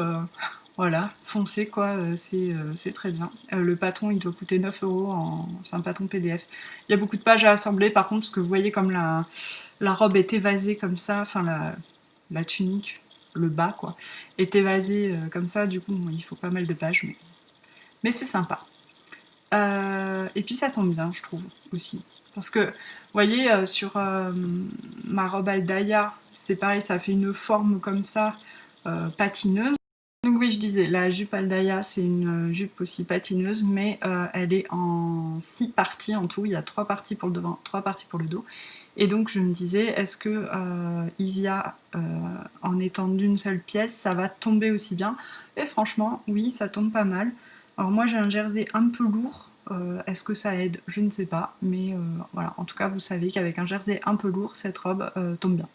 voilà, foncez quoi, c'est très bien. Le patron il doit coûter 9 €, c'est un patron PDF. Il y a beaucoup de pages à assembler par contre, parce que vous voyez comme la robe est évasée comme ça, enfin la tunique, le bas quoi, est évasé comme ça, du coup bon, il faut pas mal de pages, mais c'est sympa. Et puis ça tombe bien, je trouve, aussi. Parce que, vous voyez, sur ma robe Aldaya, c'est pareil, ça fait une forme comme ça, patineuse. Donc oui, je disais, la jupe Aldaya, c'est une jupe aussi patineuse, mais elle est en 6 parties en tout. Il y a 3 parties pour le devant, 3 parties pour le dos. Et donc je me disais, est-ce que Isia, en étant d'une seule pièce, ça va tomber aussi bien? Et franchement, oui, ça tombe pas mal. Alors moi j'ai un jersey un peu lourd, est-ce que ça aide? Je ne sais pas, mais voilà, en tout cas vous savez qu'avec un jersey un peu lourd, cette robe tombe bien.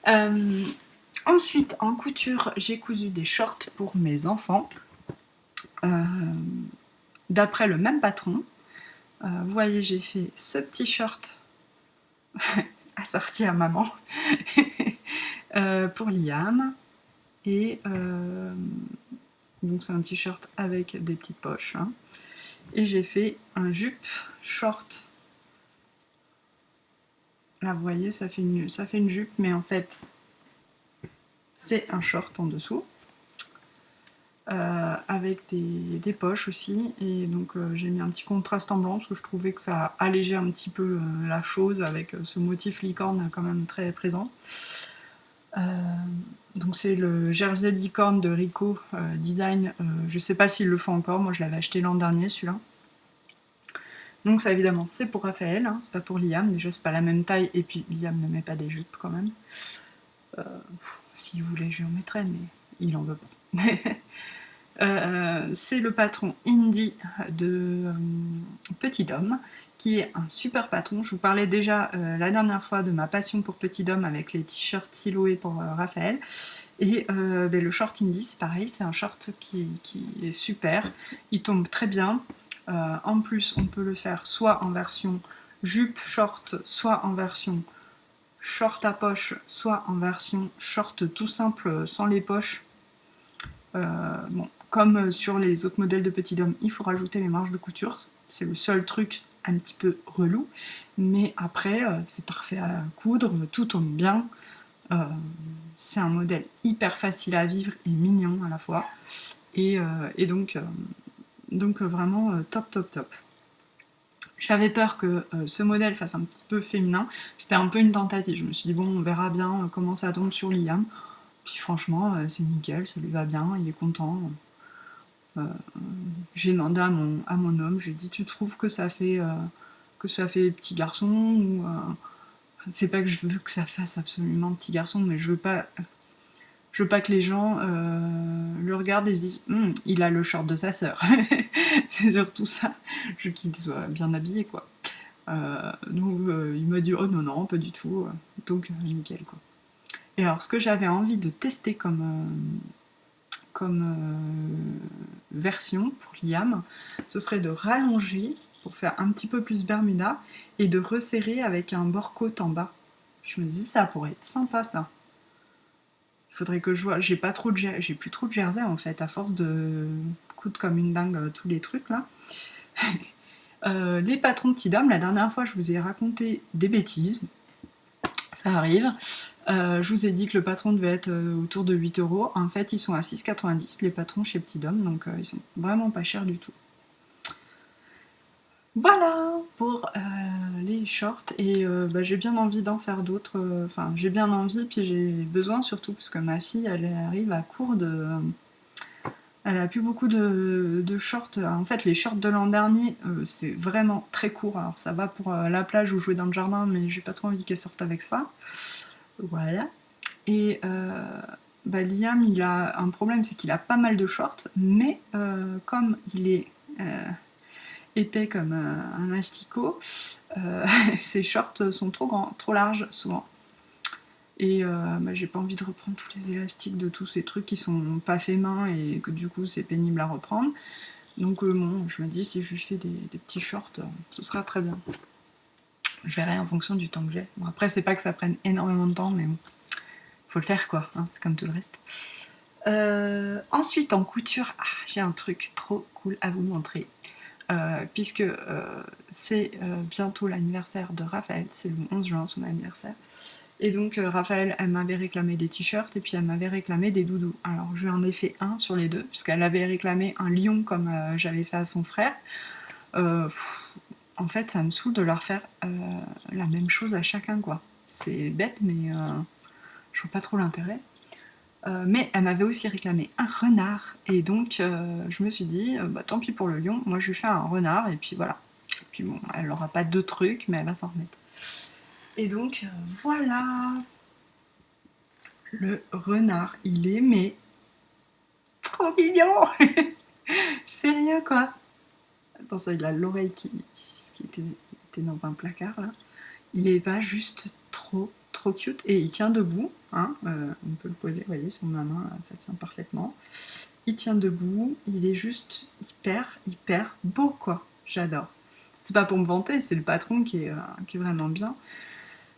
Euh, Ensuite, en couture, j'ai cousu des shorts pour mes enfants, euh, d'après le même patron. Vous voyez, j'ai fait ce petit short assorti à maman pour Liam. Et donc c'est un t-shirt avec des petites poches. Hein. Et j'ai fait un jupe short. Là, vous voyez, ça fait une jupe, mais en fait, c'est un short en dessous. avec des poches aussi, et donc j'ai mis un petit contraste en blanc parce que je trouvais que ça allégeait un petit peu la chose avec ce motif licorne quand même très présent. Donc c'est le jersey licorne de Rico Design, je sais pas s'ils le font encore, moi je l'avais acheté l'an dernier celui-là. Donc ça évidemment c'est pour Raphaël, hein, c'est pas pour Liam, déjà c'est pas la même taille et puis Liam ne met pas des jupes quand même. S'il voulait je lui en mettrais mais il en veut pas. C'est le patron Indie de Petit Dôme, qui est un super patron. Je vous parlais déjà la dernière fois de ma passion pour Petit Dôme avec les t-shirts Siloé pour Raphaël. Et le short Indie, c'est pareil, c'est un short qui est super, il tombe très bien. En plus, on peut le faire soit en version jupe short, soit en version short à poche, soit en version short tout simple sans les poches. Bon, comme sur les autres modèles de Petit Dôme, il faut rajouter les marges de couture. C'est le seul truc un petit peu relou. Mais après, c'est parfait à coudre, tout tombe bien. C'est un modèle hyper facile à vivre et mignon à la fois. Et donc vraiment top, top, top. J'avais peur que ce modèle fasse un petit peu féminin. C'était un peu une tentative. Je me suis dit, bon, on verra bien comment ça tombe sur Liam. Puis franchement, c'est nickel, ça lui va bien, il est content. J'ai demandé à mon homme, j'ai dit, tu trouves que ça fait petit garçon ou c'est pas que je veux que ça fasse absolument petit garçon, mais je veux pas que les gens le regardent et se disent il a le short de sa sœur. C'est surtout ça. Je veux qu'il soit bien habillé, quoi. Donc il m'a dit oh non, non, pas du tout. Donc nickel, quoi. Et alors, ce que j'avais envie de tester comme version pour Liam, ce serait de rallonger pour faire un petit peu plus Bermuda et de resserrer avec un bord côte en bas. Je me dis ça pourrait être sympa ça. Il faudrait que je vois. J'ai plus trop de jersey en fait, à force de coudre comme une dingue tous les trucs là. Les patrons de Petit Dôme, la dernière fois je vous ai raconté des bêtises. Ça arrive. Je vous ai dit que le patron devait être autour de 8 €. En fait, ils sont à 6,90 les patrons chez Petit Dôme, donc ils sont vraiment pas chers du tout. Voilà pour les shorts, et j'ai bien envie d'en faire d'autres. Enfin, j'ai bien envie, puis j'ai besoin surtout parce que ma fille, elle arrive à court de. Elle a plus beaucoup de shorts. En fait, les shorts de l'an dernier, c'est vraiment très court. Alors, ça va pour la plage ou jouer dans le jardin, mais j'ai pas trop envie qu'elle sorte avec ça. Voilà. Et Liam, il a un problème, c'est qu'il a pas mal de shorts, mais comme il est épais comme un asticot, ses shorts sont trop grands, trop larges souvent. Et j'ai pas envie de reprendre tous les élastiques de tous ces trucs qui sont pas faits main et que du coup c'est pénible à reprendre. Donc bon, je me dis si je lui fais des petits shorts, ce sera très bien. Je verrai en fonction du temps que j'ai. Bon, après c'est pas que ça prenne énormément de temps, mais bon, faut le faire quoi, hein, c'est comme tout le reste. Ensuite en couture, j'ai un truc trop cool à vous montrer. Puisque c'est bientôt l'anniversaire de Raphaël, c'est le 11 juin son anniversaire. Et donc Raphaël, elle m'avait réclamé des t-shirts et puis elle m'avait réclamé des doudous. Alors je lui en ai fait un sur les deux, puisqu'elle avait réclamé un lion comme j'avais fait à son frère. En fait, ça me saoule de leur faire la même chose à chacun, quoi. C'est bête, mais je vois pas trop l'intérêt. Mais elle m'avait aussi réclamé un renard, et donc je me suis dit, tant pis pour le lion, moi je lui fais un renard, et puis voilà. Et puis bon, elle n'aura pas deux trucs, mais elle va s'en remettre. Et donc voilà, le renard, il est mais trop mignon. Sérieux quoi. Attends, ça, il a l'oreille qui était dans un placard là. Il est pas juste trop cute, et il tient debout, hein, on peut le poser, vous voyez, sur ma main, là, ça tient parfaitement. Il tient debout, il est juste hyper beau quoi, j'adore. C'est pas pour me vanter, c'est le patron qui est vraiment bien.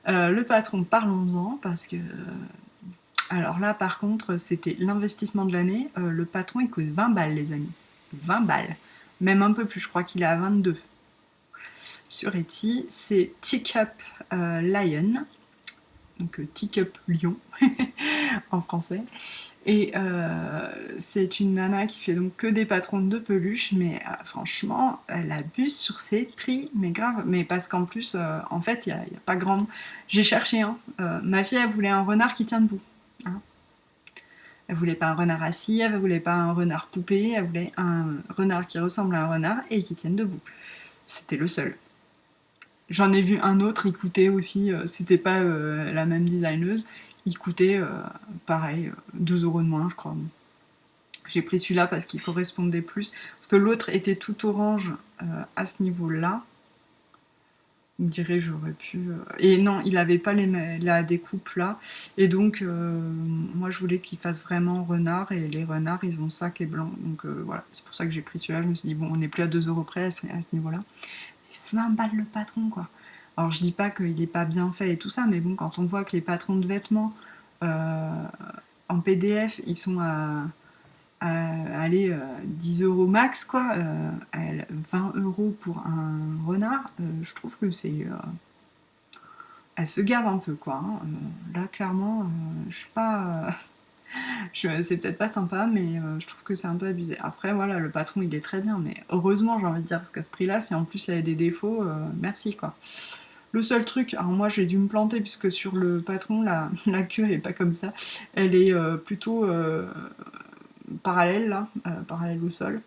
Le patron, parlons-en, parce que alors là par contre c'était l'investissement de l'année. Le patron il coûte 20 balles les amis, 20 balles, même un peu plus, je crois qu'il est à 22 sur Etsy. C'est Teacup Lion, donc Teacup Lion en français. Et c'est une nana qui fait donc que des patrons de peluche, mais franchement, elle abuse sur ses prix, mais grave. Mais parce qu'en plus, en fait, il y a pas grand... J'ai cherché, hein. Ma fille, elle voulait un renard qui tient debout. Hein. Elle voulait pas un renard assis, elle voulait pas un renard poupée, elle voulait un renard qui ressemble à un renard et qui tienne debout. C'était le seul. J'en ai vu un autre, il coûtait aussi, c'était pas la même designeuse, il coûtait pareil, 2 € de moins, je crois. J'ai pris celui-là parce qu'il correspondait plus. Parce que l'autre était tout orange à ce niveau-là. On dirait j'aurais pu... Et non, il avait pas la découpe là. Et donc, moi je voulais qu'il fasse vraiment renard. Et les renards, ils ont ça qui est blanc. Donc voilà, c'est pour ça que j'ai pris celui-là. Je me suis dit, bon, on n'est plus à 2 € près à ce niveau-là. 20 balles le patron, quoi. Alors je dis pas qu'il est pas bien fait et tout ça, mais bon, quand on voit que les patrons de vêtements en PDF, ils sont à aller 10 € max, quoi, 20 € pour un renard, je trouve que c'est... elle se gave un peu, quoi. Hein. Là, clairement, je suis pas... c'est peut-être pas sympa, mais je trouve que c'est un peu abusé. Après, voilà, le patron, il est très bien, mais heureusement, j'ai envie de dire, parce qu'à ce prix-là, si en plus il y a des défauts, merci, quoi. Le seul truc, alors moi j'ai dû me planter puisque sur le patron la queue elle est pas comme ça, elle est plutôt parallèle là, parallèle au sol.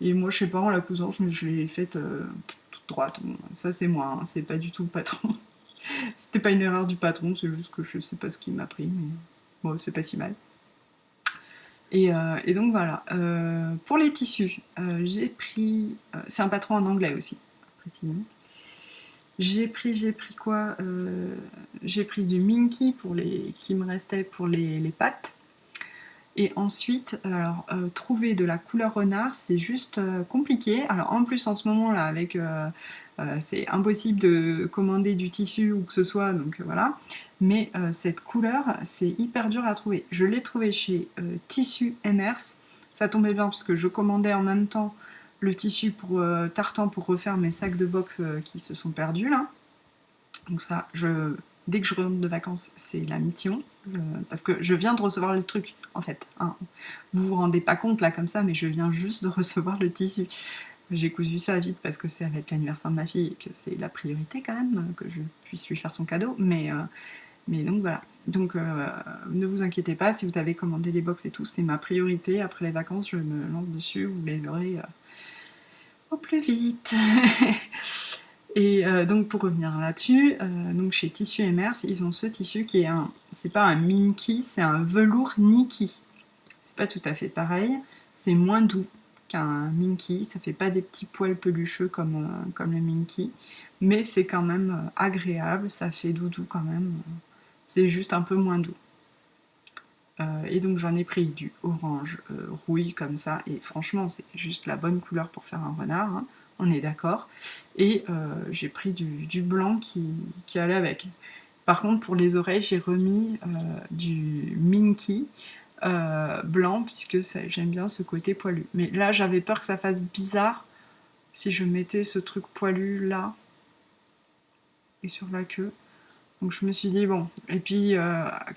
Et moi je sais pas en la cousant je l'ai faite toute droite. Bon, ça c'est moi, hein, c'est pas du tout le patron. C'était pas une erreur du patron, c'est juste que je sais pas ce qu'il m'a pris, mais bon c'est pas si mal. Et donc voilà. Pour les tissus, j'ai pris. C'est un patron en anglais aussi, précisément. J'ai pris quoi J'ai pris du Minky pour qui me restait pour les pattes. Et ensuite, alors, trouver de la couleur renard, c'est juste compliqué. Alors en plus, en ce moment, là, avec... c'est impossible de commander du tissu ou que ce soit, donc voilà. Mais cette couleur, c'est hyper dur à trouver. Je l'ai trouvée chez Tissu Emers. Ça tombait bien parce que je commandais en même temps le tissu pour tartan pour refaire mes sacs de boxe qui se sont perdus là. Donc ça, dès que je rentre de vacances, c'est la mission. Parce que je viens de recevoir le truc, en fait. Hein. Vous vous rendez pas compte là comme ça, mais je viens juste de recevoir le tissu. J'ai cousu ça vite parce que c'est avec l'anniversaire de ma fille et que c'est la priorité quand même, que je puisse lui faire son cadeau. Mais donc voilà. Donc ne vous inquiétez pas, si vous avez commandé les box et tout, c'est ma priorité. Après les vacances, je me lance dessus, vous les verrez au plus vite. Et donc pour revenir là-dessus, donc chez Tissu Emers, ils ont ce tissu qui est c'est pas un minky, c'est un velours Niki. C'est pas tout à fait pareil, c'est moins doux qu'un minky, ça fait pas des petits poils pelucheux comme le minky, mais c'est quand même agréable, ça fait doudou quand même, c'est juste un peu moins doux. Et donc j'en ai pris du orange rouille comme ça, et franchement c'est juste la bonne couleur pour faire un renard, hein, on est d'accord. Et j'ai pris du blanc qui allait avec. Par contre pour les oreilles j'ai remis du minky blanc, puisque j'aime bien ce côté poilu. Mais là j'avais peur que ça fasse bizarre si je mettais ce truc poilu là et sur la queue. Donc je me suis dit bon, et puis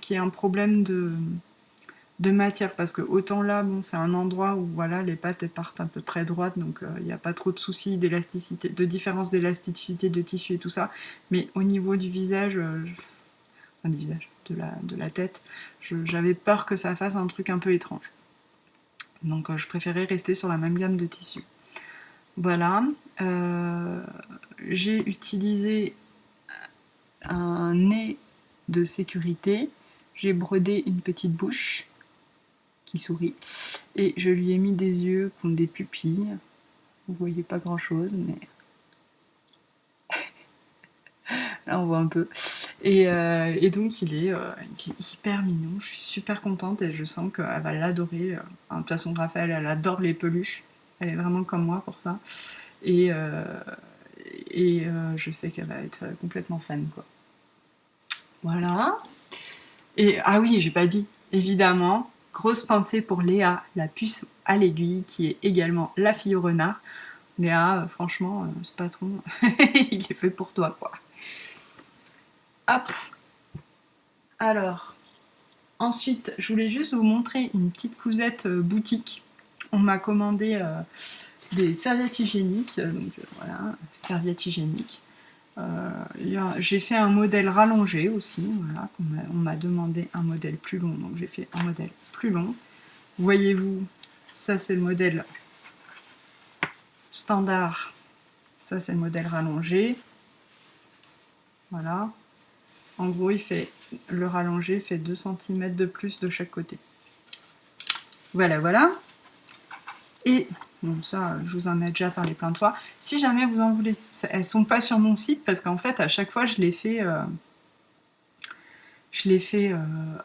qu'il y ait un problème de matière, parce que autant là bon c'est un endroit où voilà les pattes elles partent à peu près droites, donc il n'y a pas trop de soucis d'élasticité, de différence d'élasticité de tissu et tout ça, mais au niveau du visage, enfin du visage, de la tête, j'avais peur que ça fasse un truc un peu étrange, donc je préférais rester sur la même gamme de tissus. Voilà. J'ai utilisé un nez de sécurité, j'ai brodé une petite bouche qui sourit, et je lui ai mis des yeux qui ont des pupilles. Vous voyez pas grand chose, mais là on voit un peu. Et donc il est hyper mignon, je suis super contente et je sens qu'elle va l'adorer. De toute façon Raphaël elle adore les peluches, elle est vraiment comme moi pour ça. Et, je sais qu'elle va être complètement fan, quoi. Voilà. Et ah oui, j'ai pas dit, évidemment, grosse pensée pour Léa, la puce à l'aiguille, qui est également la fille au renard. Léa, franchement, ce patron, il est fait pour toi, quoi. Hop. Alors, Ensuite, je voulais juste vous montrer une petite cousette boutique. On m'a commandé des serviettes hygiéniques, donc voilà, serviettes hygiéniques. J'ai fait un modèle rallongé aussi, voilà, on m'a demandé un modèle plus long, donc j'ai fait un modèle plus long. Voyez-vous, ça c'est le modèle standard, ça c'est le modèle rallongé. Voilà. En gros, le rallongé fait 2 cm de plus de chaque côté. Voilà, voilà. Et, bon, ça, je vous en ai déjà parlé plein de fois. Si jamais vous en voulez, elles sont pas sur mon site parce qu'en fait, à chaque fois, je les fais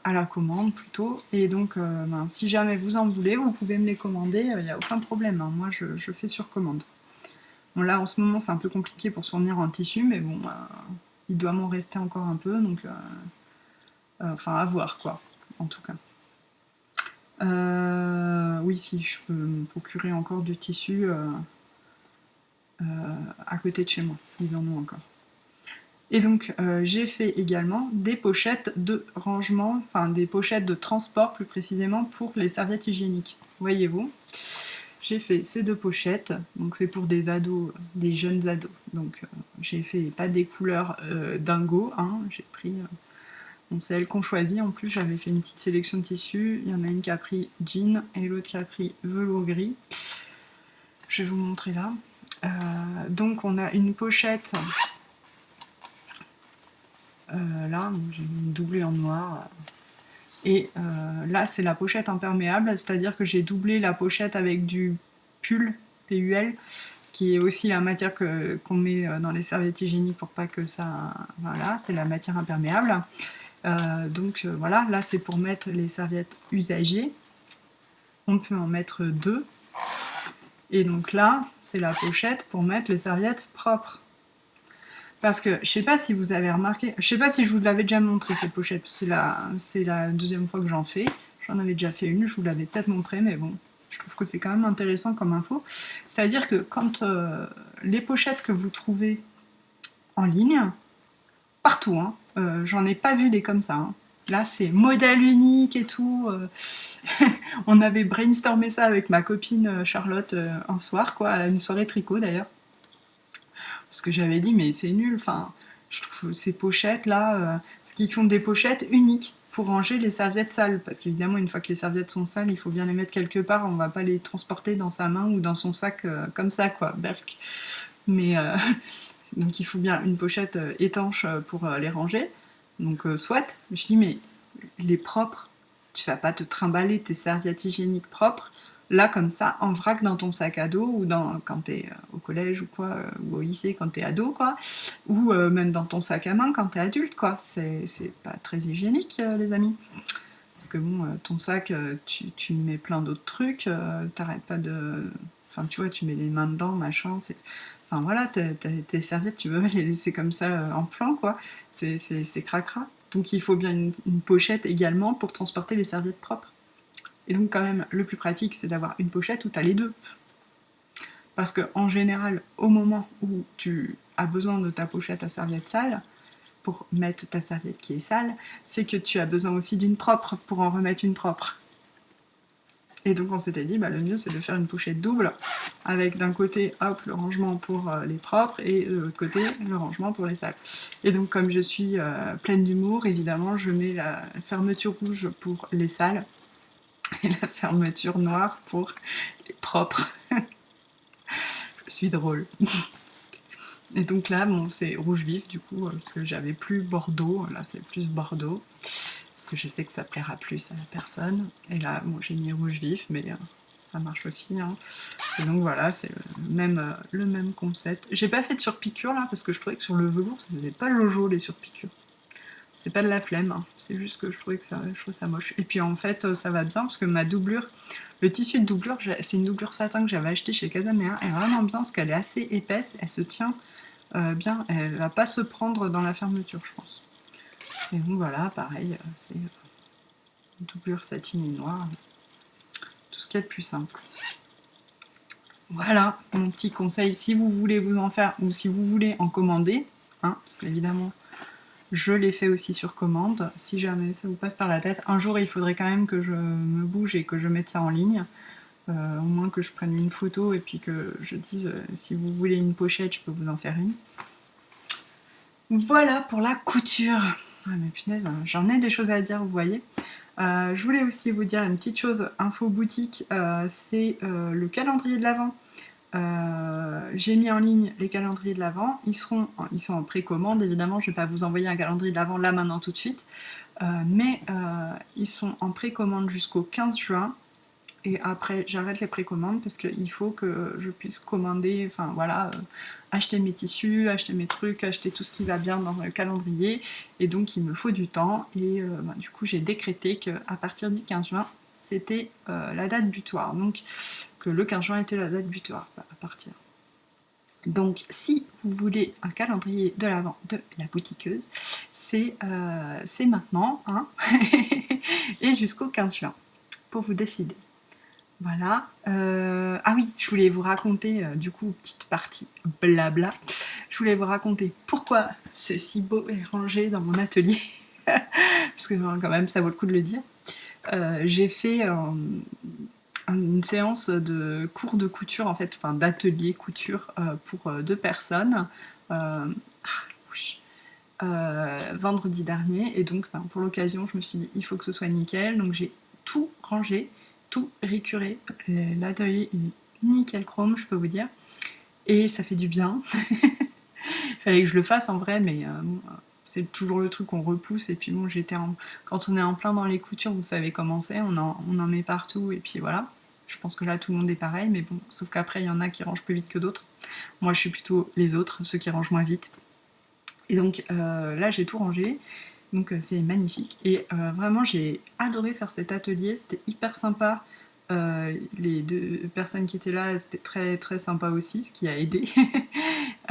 à la commande plutôt. Et donc, si jamais vous en voulez, vous pouvez me les commander, il n'y a aucun problème. Hein. Moi, je fais sur commande. Bon, là, en ce moment, c'est un peu compliqué pour se fournir en tissu, mais bon, il doit m'en rester encore un peu, donc... enfin, à voir, quoi, en tout cas. Oui, si, je peux me procurer encore du tissu à côté de chez moi. Ils en ont encore. Et donc, j'ai fait également des pochettes de rangement, enfin des pochettes de transport plus précisément pour les serviettes hygiéniques. Voyez-vous, j'ai fait ces 2 pochettes, donc c'est pour des ados, des jeunes ados. Donc, j'ai fait pas des couleurs dingo, hein, j'ai pris... Bon, c'est elles qu'on choisit. En plus, j'avais fait une petite sélection de tissus. Il y en a une qui a pris jean et l'autre qui a pris velours gris. Je vais vous montrer là. Donc, on a une pochette. Là, j'ai une doublée en noir. Et là, c'est la pochette imperméable, c'est-à-dire que j'ai doublé la pochette avec du pull, PUL, qui est aussi la matière qu'on met dans les serviettes hygiéniques pour pas que ça... Voilà, c'est la matière imperméable. Donc voilà, là c'est pour mettre les serviettes usagées. On peut en mettre 2. Et donc là, c'est la pochette pour mettre les serviettes propres. Parce que je sais pas si vous avez remarqué, je sais pas si je vous l'avais déjà montré cette pochette, c'est la deuxième fois que j'en fais. J'en avais déjà fait une, je vous l'avais peut-être montré, mais bon, je trouve que c'est quand même intéressant comme info. C'est-à-dire que quand les pochettes que vous trouvez en ligne, partout, hein, j'en ai pas vu des comme ça. Hein. Là, c'est modèle unique et tout. On avait brainstormé ça avec ma copine Charlotte un soir, quoi, à une soirée tricot d'ailleurs. Parce que j'avais dit, mais c'est nul, enfin, je trouve ces pochettes là, parce qu'ils font des pochettes uniques pour ranger les serviettes sales. Parce qu'évidemment, une fois que les serviettes sont sales, il faut bien les mettre quelque part, on va pas les transporter dans sa main ou dans son sac comme ça, quoi, berk. Mais donc il faut bien une pochette étanche pour les ranger. Donc soit, je dis, mais les propres, tu vas pas te trimballer tes serviettes hygiéniques propres là comme ça en vrac dans ton sac à dos ou quand t'es au collège ou quoi, ou au lycée quand t'es ado quoi, ou même dans ton sac à main quand t'es adulte quoi. C'est pas très hygiénique les amis. Parce que bon, ton sac, tu mets plein d'autres trucs, t'arrêtes pas de... Enfin tu vois, tu mets les mains dedans, machin, c'est... Enfin voilà, tes serviettes, tu veux les laisser comme ça en plan quoi, c'est cracra. Donc il faut bien une pochette également pour transporter les serviettes propres. Et donc quand même, le plus pratique, c'est d'avoir une pochette où tu as les deux. Parce qu'en général, au moment où tu as besoin de ta pochette à serviette sale, pour mettre ta serviette qui est sale, c'est que tu as besoin aussi d'une propre pour en remettre une propre. Et donc on s'était dit, bah, le mieux c'est de faire une pochette double, avec d'un côté, hop, le rangement pour les propres, et de l'autre côté, le rangement pour les sales. Et donc comme je suis pleine d'humour, évidemment, je mets la fermeture rouge pour les sales, et la fermeture noire pour les propres. Je suis drôle. Et donc là, bon, c'est rouge vif du coup, parce que j'avais plus Bordeaux, là c'est plus Bordeaux, parce que je sais que ça plaira plus à la personne. Et là, bon, j'ai mis rouge vif, mais ça marche aussi. Hein. Et donc voilà, c'est le même concept. J'ai pas fait de surpiqûre là, parce que je trouvais que sur le velours, ça faisait pas jojo les surpiqûres. C'est pas de la flemme, hein. C'est juste que je trouvais ça moche. Et puis en fait, ça va bien, parce que ma doublure, le tissu de doublure, c'est une doublure satin que j'avais acheté chez Casamea, elle est vraiment bien, parce qu'elle est assez épaisse, elle se tient bien, elle va pas se prendre dans la fermeture, je pense. Et donc voilà, pareil, c'est une doublure satinée noire, tout ce qu'il y a de plus simple. Voilà mon petit conseil, si vous voulez vous en faire, ou si vous voulez en commander, hein, parce qu'évidemment, Je l'ai fait aussi sur commande, si jamais ça vous passe par la tête. Un jour, il faudrait quand même que je me bouge et que je mette ça en ligne. Au moins que je prenne une photo et puis que je dise si vous voulez une pochette, je peux vous en faire une. Voilà pour la couture. Ah mais punaise, j'en ai des choses à dire, vous voyez. Je voulais aussi vous dire une petite chose, info boutique, c'est le calendrier de l'Avent. J'ai mis en ligne les calendriers de l'Avent, ils sont en précommande, évidemment, je ne vais pas vous envoyer un calendrier de l'Avent là maintenant tout de suite, mais ils sont en précommande jusqu'au 15 juin. Et après, j'arrête les précommandes parce qu'il faut que je puisse commander, enfin voilà, acheter mes tissus, acheter mes trucs, acheter tout ce qui va bien dans le calendrier. Et donc, il me faut du temps. Et du coup, j'ai décrété qu'à partir du 15 juin, c'était la date butoir. Donc, que le 15 juin était la date butoir à partir. Donc, si vous voulez un calendrier de l'Avent de la boutiqueuse, c'est maintenant, hein, et jusqu'au 15 juin, pour vous décider. Voilà. Ah oui, je voulais vous raconter, du coup, petite partie blabla. Je voulais vous raconter pourquoi c'est si beau et rangé dans mon atelier. Parce que quand même, ça vaut le coup de le dire. J'ai fait une séance de cours de couture, en fait, enfin d'atelier couture pour 2 personnes. Vendredi dernier et donc pour l'occasion je me suis dit il faut que ce soit nickel, donc j'ai tout rangé, tout récuré, l'atelier est nickel chrome, je peux vous dire, et ça fait du bien. Il fallait que je le fasse en vrai, mais bon, c'est toujours le truc qu'on repousse, et puis bon, quand on est en plein dans les coutures, vous savez comment c'est, on en met partout, et puis voilà. Je pense que là tout le monde est pareil, mais bon, sauf qu'après il y en a qui rangent plus vite que d'autres. Moi je suis plutôt les autres, ceux qui rangent moins vite. Et donc là j'ai tout rangé, donc c'est magnifique. Et vraiment j'ai adoré faire cet atelier, c'était hyper sympa. Les 2 personnes qui étaient là, c'était très très sympa aussi, ce qui a aidé.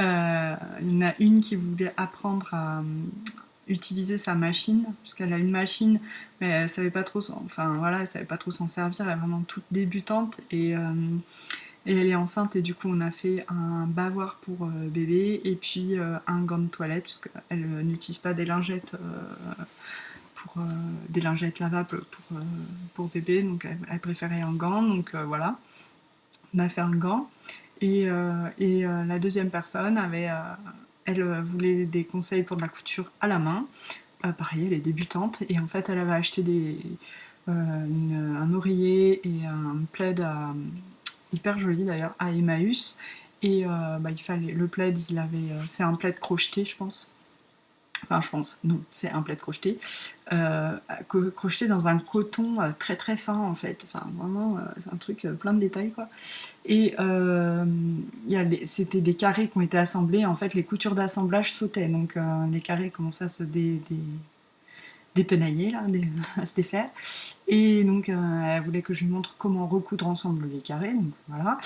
Il y en a une qui voulait apprendre à utiliser sa machine, puisqu'elle a une machine, mais elle savait pas trop, enfin voilà, elle savait pas trop s'en servir, elle est vraiment toute débutante, et elle est enceinte, et du coup on a fait un bavoir pour bébé et puis un gant de toilette parce qu'elle n'utilise pas des lingettes des lingettes lavables pour bébé, donc elle préférait un gant, donc voilà, on a fait un gant. Et la deuxième personne elle voulait des conseils pour de la couture à la main. Pareil, elle est débutante et en fait elle avait acheté un oreiller et un plaid hyper joli d'ailleurs à Emmaüs, et il fallait le plaid, c'est un plaid crocheté je pense. Enfin, je pense, non, c'est un plaid crocheté. Crocheté dans un coton très très fin en fait. Enfin, vraiment, c'est un truc plein de détails quoi. Et c'était des carrés qui ont été assemblés. En fait, les coutures d'assemblage sautaient. Donc, les carrés commençaient à se dépenailler, là, à se défaire. Et donc, elle voulait que je lui montre comment recoudre ensemble les carrés. Donc, voilà.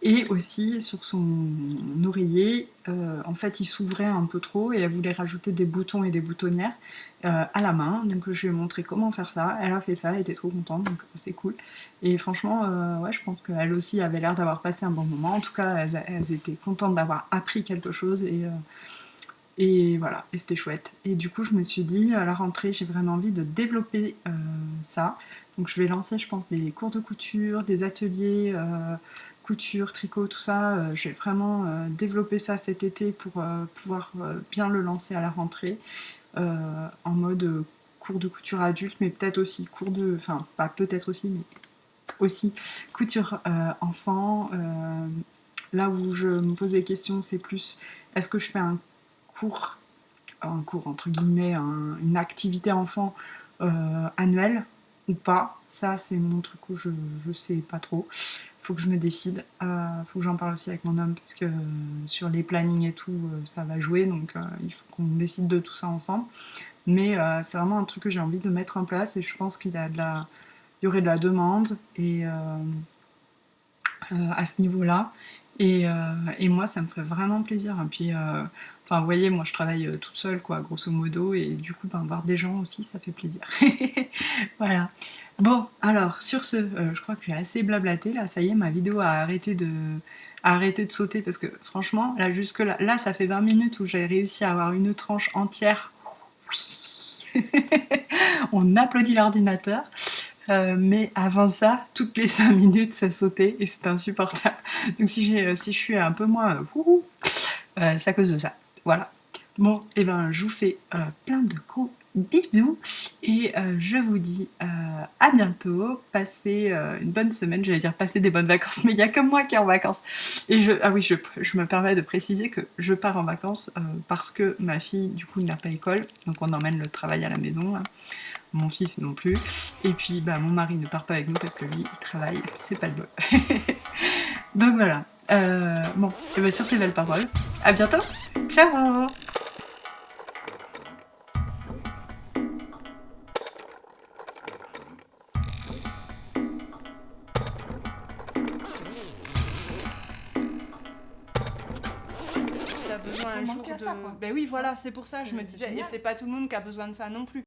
Et aussi sur son oreiller, en fait, il s'ouvrait un peu trop et elle voulait rajouter des boutons et des boutonnières à la main. Donc je lui ai montré comment faire ça. Elle a fait ça, elle était trop contente, donc c'est cool. Et franchement, ouais, je pense qu'elle aussi avait l'air d'avoir passé un bon moment. En tout cas, elles étaient contentes d'avoir appris quelque chose, et voilà, et c'était chouette. Et du coup, je me suis dit, à la rentrée, j'ai vraiment envie de développer ça. Donc je vais lancer, je pense, des cours de couture, des ateliers couture, tricot, tout ça. Je vais vraiment développer ça cet été pour pouvoir bien le lancer à la rentrée en mode cours de couture adulte, mais peut-être aussi enfin pas peut-être aussi, mais aussi couture enfant. Là où je me pose des questions, c'est plus est-ce que je fais un cours entre guillemets, une activité enfant annuelle ou pas. Ça, c'est mon truc où je sais pas trop. Faut que je me décide. Faut que j'en parle aussi avec mon homme parce que sur les plannings et tout, ça va jouer. Donc, il faut qu'on décide de tout ça ensemble. Mais c'est vraiment un truc que j'ai envie de mettre en place, et je pense il y aurait de la demande à ce niveau-là. Et moi, ça me ferait vraiment plaisir. Et puis, enfin, vous voyez, moi, je travaille toute seule, quoi, grosso modo, et du coup, voir des gens aussi, ça fait plaisir. Voilà. Bon, alors, sur ce, je crois que j'ai assez blablaté, là, ça y est, ma vidéo a arrêté de sauter, parce que, franchement, là, jusque-là, là, ça fait 20 minutes où j'ai réussi à avoir une tranche entière. oui. On applaudit l'ordinateur. Mais avant ça, toutes les 5 minutes, ça sautait et c'était insupportable. Donc si je suis un peu moins c'est à cause de ça. Voilà. Bon, et ben je vous fais plein de gros bisous et je vous dis à bientôt. Passez une bonne semaine, j'allais dire passer des bonnes vacances, mais il n'y a que moi qui est en vacances. Et je me permets de préciser que je pars en vacances parce que ma fille, du coup, n'a pas école, donc on emmène le travail à la maison. Hein. Mon fils non plus. Et puis bah, mon mari ne part pas avec nous parce que lui, il travaille, c'est pas le bol. Donc voilà. Bon, et bien sur ces belles paroles, à bientôt. Ciao. T'as besoin un jour de... Ben oui, voilà, c'est pour ça, je me disais. Et c'est pas tout le monde qui a besoin de ça non plus.